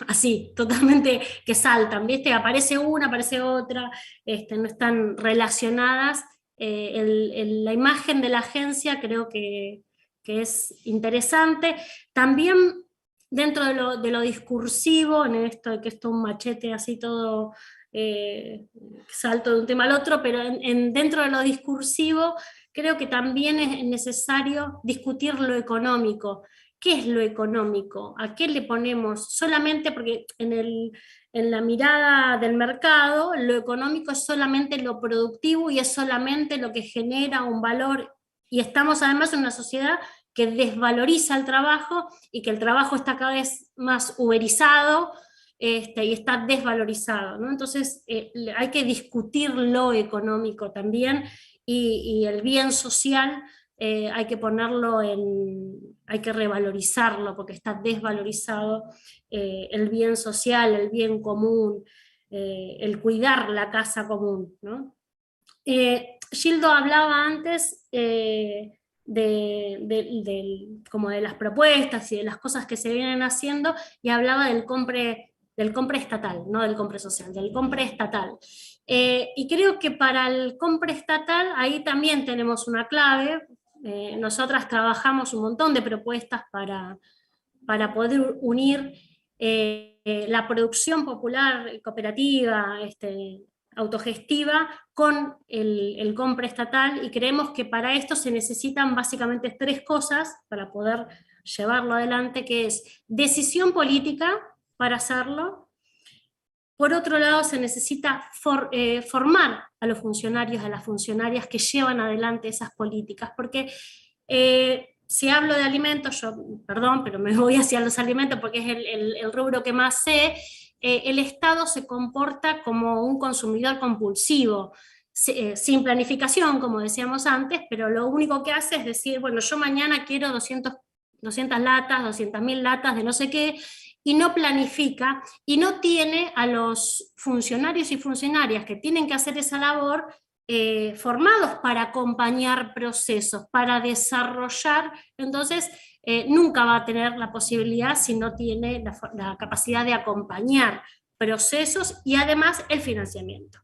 Speaker 3: así, totalmente que saltan, ¿viste? Aparece una, aparece otra, no están relacionadas. La imagen de la agencia creo que es interesante. También dentro de lo discursivo, en esto de que esto es un machete así todo, salto de un tema al otro, pero dentro de lo discursivo creo que también es necesario discutir lo económico. ¿Qué es lo económico? ¿A qué le ponemos? Solamente porque en la mirada del mercado, lo económico es solamente lo productivo y es solamente lo que genera un valor, y estamos además en una sociedad que desvaloriza el trabajo y que el trabajo está cada vez más uberizado y está desvalorizado, ¿no? Entonces hay que discutir lo económico también, y el bien social hay que ponerlo hay que revalorizarlo porque está desvalorizado, el bien social, el bien común, el cuidar la casa común, ¿no? Gildo hablaba antes como de las propuestas y de las cosas que se vienen haciendo, y hablaba del compre estatal, no del compre social, del compre estatal. Y creo que para el compre estatal ahí también tenemos una clave. Nosotras trabajamos un montón de propuestas para poder unir la producción popular, cooperativa, autogestiva, con el compra estatal, y creemos que para esto se necesitan básicamente tres cosas para poder llevarlo adelante, que es decisión política para hacerlo. Por otro lado, se necesita formar a los funcionarios, a las funcionarias que llevan adelante esas políticas, porque si hablo de alimentos, yo, perdón, pero me voy hacia los alimentos porque es el rubro que más sé. El Estado se comporta como un consumidor compulsivo, sin planificación, como decíamos antes, pero lo único que hace es decir, bueno, yo mañana quiero 200 latas, 200.000 latas de no sé qué, y no planifica, y no tiene a los funcionarios y funcionarias que tienen que hacer esa labor formados para acompañar procesos, para desarrollar. Entonces nunca va a tener la posibilidad si no tiene la capacidad de acompañar procesos y además el financiamiento,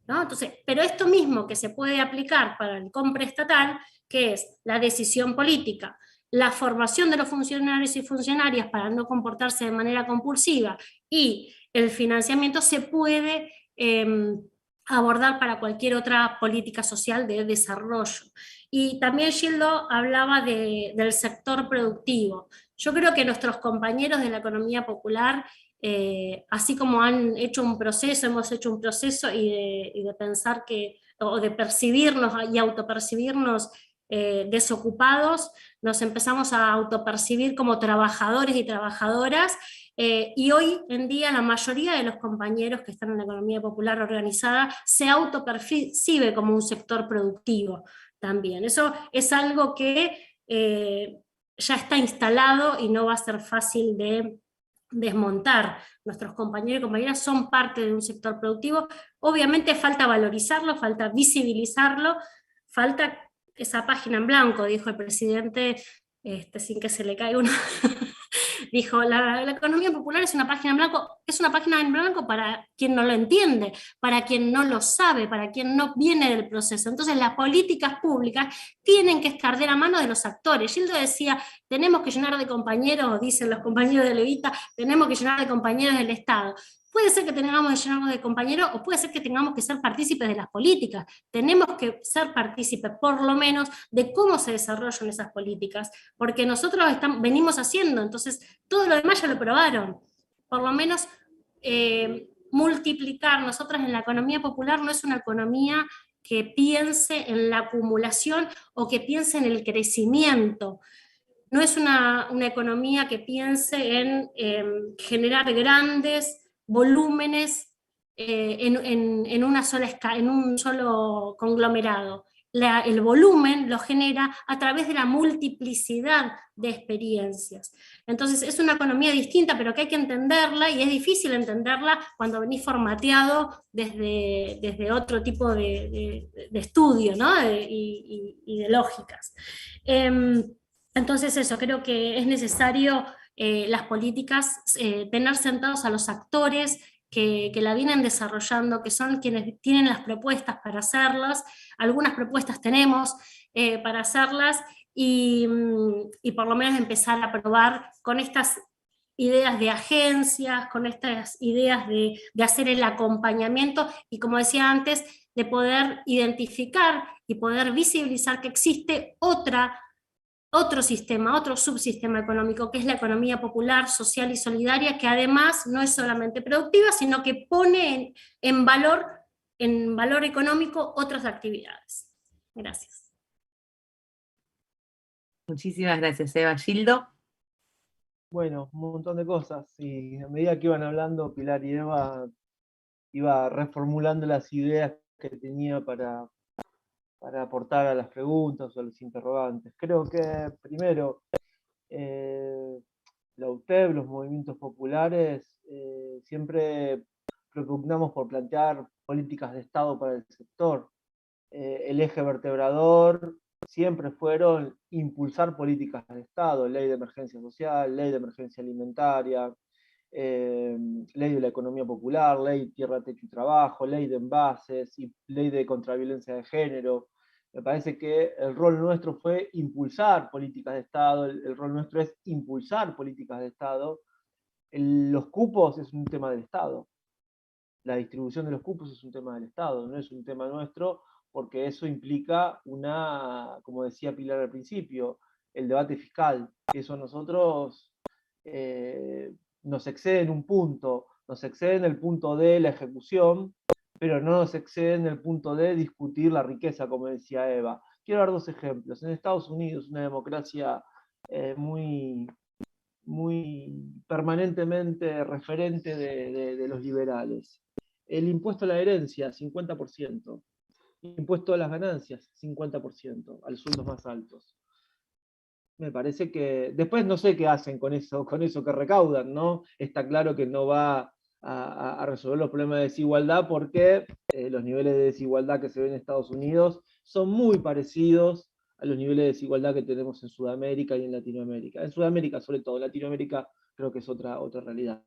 Speaker 3: ¿no? Entonces, pero esto mismo que se puede aplicar para el compra estatal, que es la decisión política, la formación de los funcionarios y funcionarias para no comportarse de manera compulsiva, y el financiamiento, se puede abordar para cualquier otra política social de desarrollo. Y también Gildo hablaba del sector productivo. Yo creo que nuestros compañeros de la economía popular, así como han hecho un proceso, hemos hecho un proceso y de pensar que, o de percibirnos y autopercibirnos desocupados, nos empezamos a autopercibir como trabajadores y trabajadoras, y hoy en día la mayoría de los compañeros que están en la economía popular organizada se autopercibe como un sector productivo también. Eso es algo que ya está instalado y no va a ser fácil de desmontar. Nuestros compañeros y compañeras son parte de un sector productivo. Obviamente falta valorizarlo, falta visibilizarlo, falta esa página en blanco, dijo el presidente, sin que se le caiga uno. Dijo, la economía popular es una página en blanco para quien no lo entiende, para quien no lo sabe, para quien no viene del proceso. Entonces las políticas públicas tienen que estar de la mano de los actores. Gildo decía, tenemos que llenar de compañeros, dicen los compañeros de Levita, tenemos que llenar de compañeros del Estado. Puede ser que tengamos que llenarnos de compañeros, o puede ser que tengamos que ser partícipes de las políticas. Tenemos que ser partícipes, por lo menos, de cómo se desarrollan esas políticas, porque nosotros venimos haciendo, entonces todo lo demás ya lo probaron. Por lo menos multiplicar. Nosotras en la economía popular no es una economía que piense en la acumulación o que piense en el crecimiento. No es una economía que piense en generar grandes volúmenes en un solo conglomerado. El volumen lo genera a través de la multiplicidad de experiencias. Entonces es una economía distinta, pero que hay que entenderla, y es difícil entenderla cuando venís formateado desde otro tipo de estudio, ¿no? y de lógicas. Entonces eso, creo que es necesario las políticas, tener sentados a los actores que la vienen desarrollando, que son quienes tienen las propuestas para hacerlas. Algunas propuestas tenemos para hacerlas, y por lo menos empezar a probar con estas ideas de agencias, con estas ideas de hacer el acompañamiento, y como decía antes, de poder identificar y poder visibilizar que existe otro sistema, otro subsistema económico, que es la economía popular, social y solidaria, que además no es solamente productiva, sino que pone en valor económico otras actividades. Gracias.
Speaker 1: Muchísimas gracias, Eva. Gildo.
Speaker 4: Bueno, un montón de cosas, y a medida que iban hablando Pilar y Eva, iba reformulando las ideas que tenía para aportar a las preguntas o a los interrogantes. Creo que, primero, la UTEB, los movimientos populares, siempre propugnamos por plantear políticas de Estado para el sector. El eje vertebrador siempre fueron impulsar políticas de Estado, ley de emergencia social, ley de emergencia alimentaria, ley de la economía popular, ley tierra, techo y trabajo, ley de envases y ley de contraviolencia de género. Me parece que el rol nuestro fue impulsar políticas de Estado, el rol nuestro es impulsar políticas de Estado. Los cupos es un tema del Estado, la distribución de los cupos es un tema del Estado, no es un tema nuestro, porque eso implica como decía Pilar al principio, el debate fiscal. Eso nosotros nos excede en un punto, nos excede en el punto de la ejecución, pero no nos excede en el punto de discutir la riqueza, como decía Eva. Quiero dar dos ejemplos. En Estados Unidos, una democracia muy permanentemente referente de los liberales. El impuesto a la herencia, 50%. Impuesto a las ganancias, 50%, a los sueldos más altos. Me parece que después no sé qué hacen con eso que recaudan, ¿no? Está claro que no va a resolver los problemas de desigualdad, porque los niveles de desigualdad que se ven en Estados Unidos son muy parecidos a los niveles de desigualdad que tenemos en Sudamérica y en Latinoamérica. En Sudamérica sobre todo, en Latinoamérica creo que es otra realidad.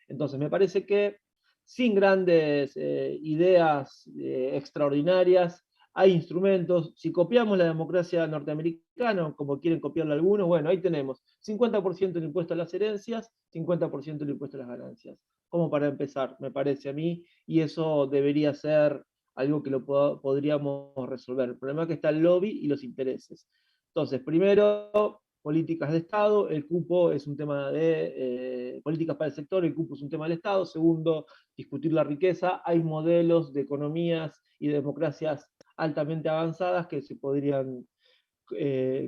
Speaker 4: Entonces me parece que sin grandes ideas extraordinarias, hay instrumentos. Si copiamos la democracia norteamericana, como quieren copiarlo algunos, bueno, ahí tenemos 50% el impuesto a las herencias, 50% el impuesto a las ganancias. Como para empezar, me parece a mí, y eso debería ser algo que lo podríamos resolver. El problema es que está el lobby y los intereses. Entonces, primero, políticas de Estado, el cupo es un tema de políticas para el sector, el cupo es un tema del Estado. Segundo, discutir la riqueza. Hay modelos de economías y de democracias altamente avanzadas que se podrían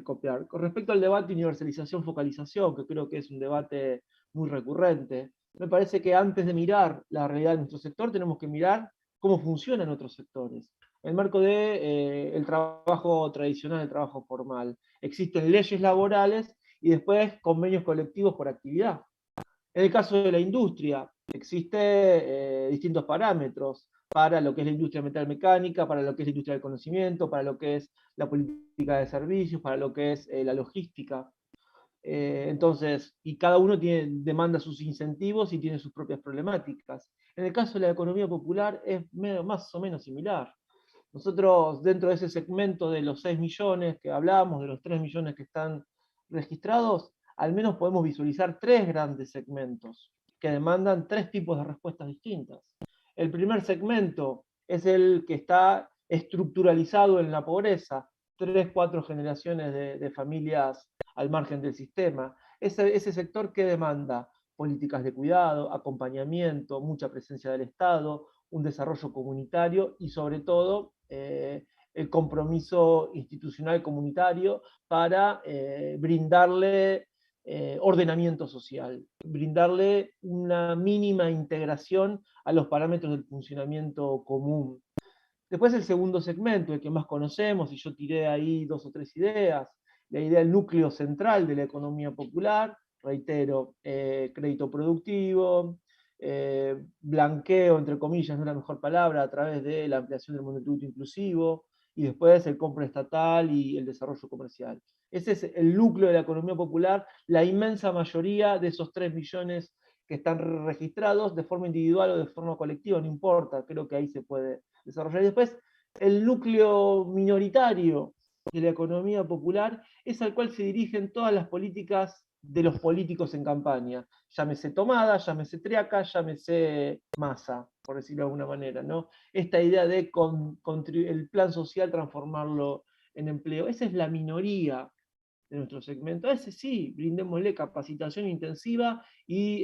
Speaker 4: copiar. Con respecto al debate universalización-focalización, que creo que es un debate muy recurrente, me parece que antes de mirar la realidad de nuestro sector, tenemos que mirar cómo funcionan otros sectores. En el marco de el trabajo tradicional, el trabajo formal, existen leyes laborales y después convenios colectivos por actividad. En el caso de la industria, existen distintos parámetros para lo que es la industria metalmecánica, para lo que es la industria del conocimiento, para lo que es la política de servicios, para lo que es la logística. Entonces, y cada uno demanda sus incentivos y tiene sus propias problemáticas. En el caso de la economía popular es más o menos similar. Nosotros, dentro de ese segmento de los 6 millones que hablamos, de los 3 millones que están registrados, al menos podemos visualizar 3 grandes segmentos que demandan 3 tipos de respuestas distintas. El primer segmento es el que está estructuralizado en la pobreza, 3, 4 generaciones de familias al margen del sistema. Ese sector que demanda políticas de cuidado, acompañamiento, mucha presencia del Estado, un desarrollo comunitario y sobre todo el compromiso institucional comunitario para brindarle ordenamiento social, brindarle una mínima integración a los parámetros del funcionamiento común. Después el segundo segmento, el que más conocemos, y yo tiré ahí 2 o 3 ideas, la idea del núcleo central de la economía popular, reitero, crédito productivo, blanqueo, entre comillas, no es la mejor palabra, a través de la ampliación del monotributo inclusivo, y después el compra estatal y el desarrollo comercial. Ese es el núcleo de la economía popular, la inmensa mayoría de esos 3 millones que están registrados de forma individual o de forma colectiva, no importa, creo que ahí se puede desarrollar. Y después, el núcleo minoritario de la economía popular es al cual se dirigen todas las políticas de los políticos en campaña. Llámese Tomada, llámese Triaca, llámese Massa, por decirlo de alguna manera, ¿no? Esta idea de el plan social transformarlo en empleo. Esa es la minoría de nuestro segmento. A ese sí, brindémosle capacitación intensiva y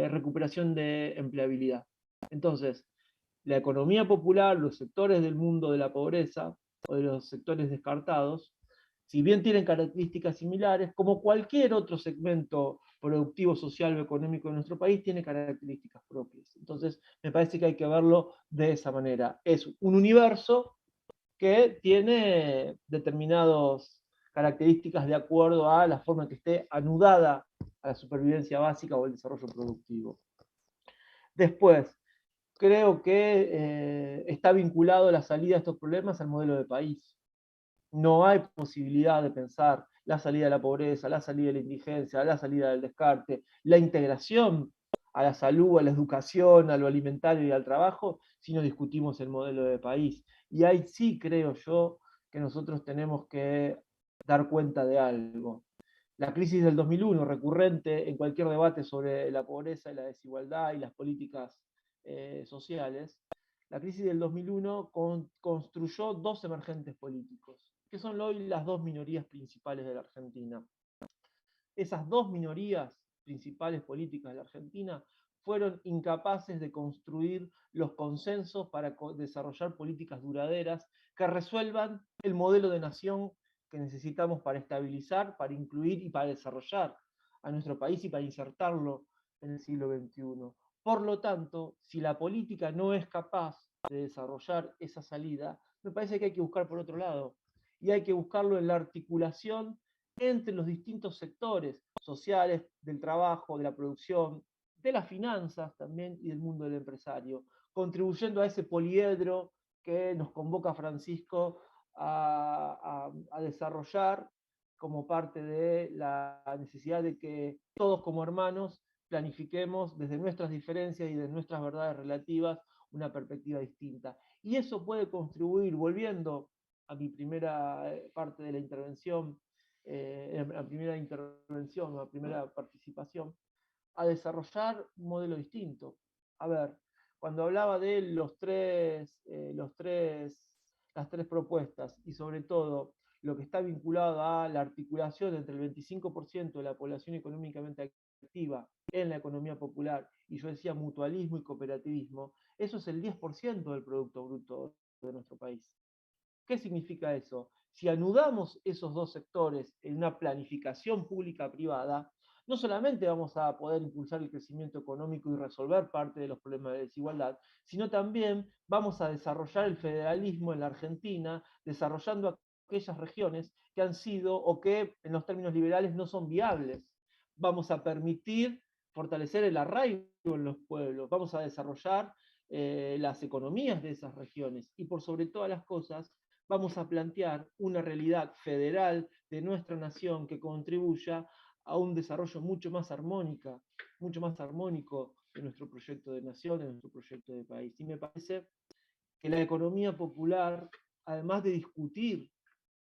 Speaker 4: recuperación de empleabilidad. Entonces, la economía popular, los sectores del mundo de la pobreza o de los sectores descartados, si bien tienen características similares, como cualquier otro segmento productivo, social o económico de nuestro país, tiene características propias. Entonces, me parece que hay que verlo de esa manera. Es un universo que tiene determinadas características de acuerdo a la forma en que esté anudada a la supervivencia básica o el desarrollo productivo. Después, creo que está vinculado la salida de estos problemas al modelo de país. No hay posibilidad de pensar la salida de la pobreza, la salida de la indigencia, la salida del descarte, la integración a la salud, a la educación, a lo alimentario y al trabajo, si no discutimos el modelo de país. Y ahí sí creo yo que nosotros tenemos que dar cuenta de algo. La crisis del 2001, recurrente en cualquier debate sobre la pobreza y la desigualdad y las políticas sociales, la crisis del 2001 construyó 2 emergentes políticos, que son hoy las 2 minorías principales de la Argentina. Esas 2 minorías principales políticas de la Argentina fueron incapaces de construir los consensos para desarrollar políticas duraderas que resuelvan el modelo de nación que necesitamos para estabilizar, para incluir y para desarrollar a nuestro país y para insertarlo en el siglo XXI. Por lo tanto, si la política no es capaz de desarrollar esa salida, me parece que hay que buscar por otro lado. Y hay que buscarlo en la articulación entre los distintos sectores sociales, del trabajo, de la producción, de las finanzas también y del mundo del empresario, contribuyendo a ese poliedro que nos convoca Francisco a desarrollar como parte de la necesidad de que todos como hermanos planifiquemos desde nuestras diferencias y de nuestras verdades relativas una perspectiva distinta. Y eso puede contribuir, volviendo a mi primera parte de la intervención, a primera participación, a desarrollar un modelo distinto. A ver, cuando hablaba de las tres propuestas, y sobre todo lo que está vinculado a la articulación entre el 25% de la población económicamente activa en la economía popular, y yo decía mutualismo y cooperativismo, eso es el 10% del Producto Bruto de nuestro país. ¿Qué significa eso? Si anudamos esos dos sectores en una planificación pública-privada, no solamente vamos a poder impulsar el crecimiento económico y resolver parte de los problemas de desigualdad, sino también vamos a desarrollar el federalismo en la Argentina, desarrollando aquellas regiones que han sido o que en los términos liberales no son viables. Vamos a permitir fortalecer el arraigo en los pueblos, vamos a desarrollar las economías de esas regiones y por sobre todas las cosas vamos a plantear una realidad federal de nuestra nación que contribuya a un desarrollo mucho más armónico de nuestro proyecto de nación, de nuestro proyecto de país. Y me parece que la economía popular, además de discutir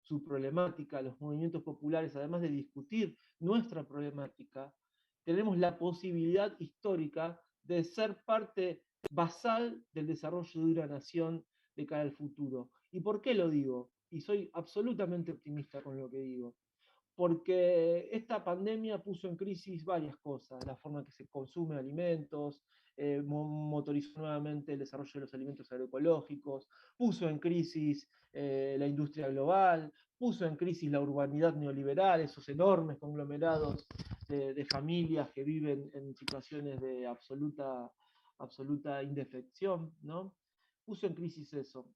Speaker 4: su problemática, los movimientos populares, además de discutir nuestra problemática, tenemos la posibilidad histórica de ser parte basal del desarrollo de una nación de cara al futuro. ¿Y por qué lo digo? Y soy absolutamente optimista con lo que digo. Porque esta pandemia puso en crisis varias cosas, la forma en que se consumen alimentos, motorizó nuevamente el desarrollo de los alimentos agroecológicos, puso en crisis la industria global, puso en crisis la urbanidad neoliberal, esos enormes conglomerados de familias que viven en situaciones de absoluta indefección, ¿no? Puso en crisis eso.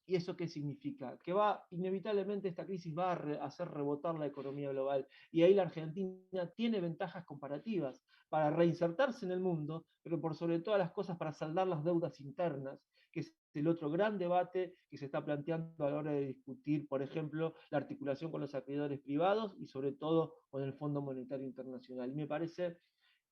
Speaker 4: ¿Y eso qué significa? Que inevitablemente esta crisis va a hacer rebotar la economía global. Y ahí la Argentina tiene ventajas comparativas para reinsertarse en el mundo, pero por sobre todas las cosas para saldar las deudas internas, que es el otro gran debate que se está planteando a la hora de discutir, por ejemplo, la articulación con los acreedores privados y sobre todo con el Fondo Monetario Internacional. Y me parece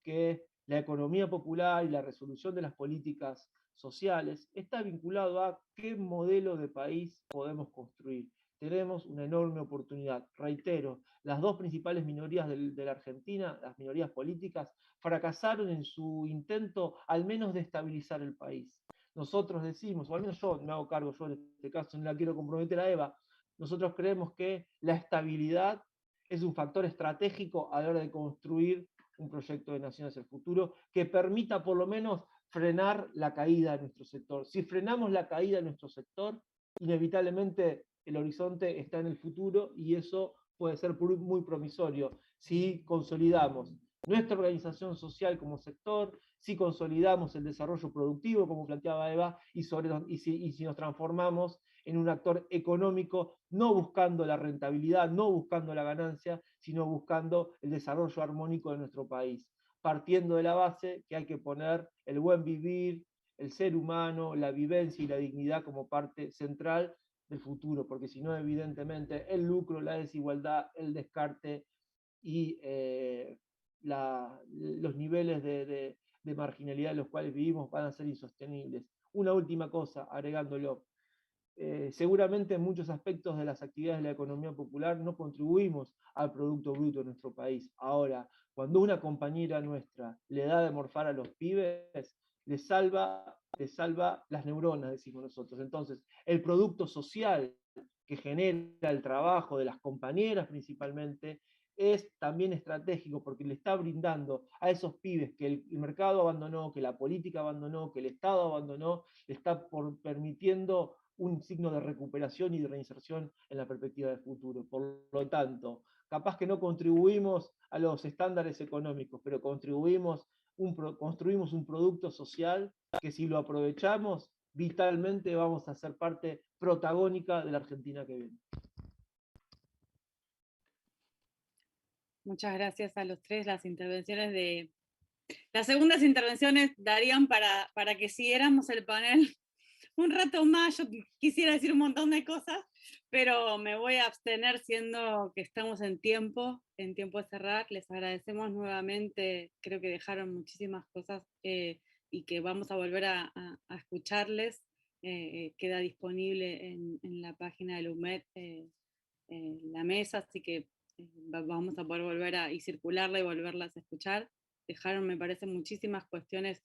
Speaker 4: que la economía popular y la resolución de las políticas sociales está vinculado a qué modelo de país podemos construir. Tenemos una enorme oportunidad. Reitero, las dos principales minorías de la Argentina, las minorías políticas, fracasaron en su intento al menos de estabilizar el país. Nosotros decimos, o al menos yo me hago cargo, yo en este caso no la quiero comprometer a Eva, nosotros creemos que la estabilidad es un factor estratégico a la hora de construir un proyecto de nación hacia el futuro que permita por lo menos frenar la caída de nuestro sector. Si frenamos la caída de nuestro sector, inevitablemente el horizonte está en el futuro y eso puede ser muy promisorio si consolidamos nuestra organización social como sector, si consolidamos el desarrollo productivo, como planteaba Eva, y si nos transformamos en un actor económico, no buscando la rentabilidad, no buscando la ganancia, sino buscando el desarrollo armónico de nuestro país, partiendo de la base que hay que poner el buen vivir, el ser humano, la vivencia y la dignidad como parte central del futuro, porque si no, evidentemente, el lucro, la desigualdad, el descarte y los niveles de marginalidad en los cuales vivimos van a ser insostenibles. Una última cosa, agregándolo. Seguramente en muchos aspectos de las actividades de la economía popular no contribuimos al Producto Bruto de nuestro país. Ahora, cuando una compañera nuestra le da de morfar a los pibes, le salva las neuronas, decimos nosotros. Entonces, el producto social que genera el trabajo de las compañeras principalmente es también estratégico porque le está brindando a esos pibes que el mercado abandonó, que la política abandonó, que el Estado abandonó, le está permitiendo un signo de recuperación y de reinserción en la perspectiva del futuro. Por lo tanto, capaz que no contribuimos a los estándares económicos, pero construimos un producto social que si lo aprovechamos, vitalmente vamos a ser parte protagónica de la Argentina que viene.
Speaker 5: Muchas gracias a los tres. Las segundas intervenciones darían para que siguiéramos el panel un rato más. Yo quisiera decir un montón de cosas, pero me voy a abstener siendo que estamos en tiempo de cerrar. Les agradecemos nuevamente, creo que dejaron muchísimas cosas y que vamos a volver a escucharles. Queda disponible en la página del UMED la mesa, así que vamos a poder volver a circularla y volverlas a escuchar. Dejaron, me parece, muchísimas cuestiones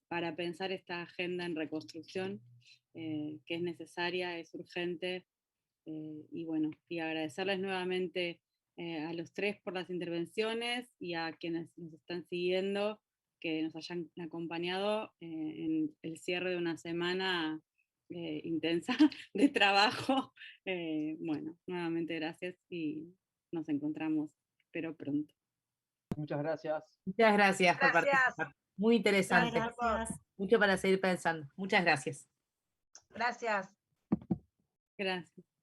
Speaker 5: para pensar esta agenda en reconstrucción, que es necesaria, es urgente, y bueno, y agradecerles nuevamente a los tres por las intervenciones y a quienes nos están siguiendo, que nos hayan acompañado en el cierre de una semana intensa de trabajo. Bueno, nuevamente gracias y nos encontramos, espero pronto.
Speaker 4: Muchas gracias.
Speaker 1: Muchas gracias por
Speaker 2: Gracias.
Speaker 1: participar. Muy interesante.
Speaker 3: Gracias.
Speaker 1: Mucho para seguir pensando. Muchas gracias.
Speaker 2: Gracias.
Speaker 5: Gracias.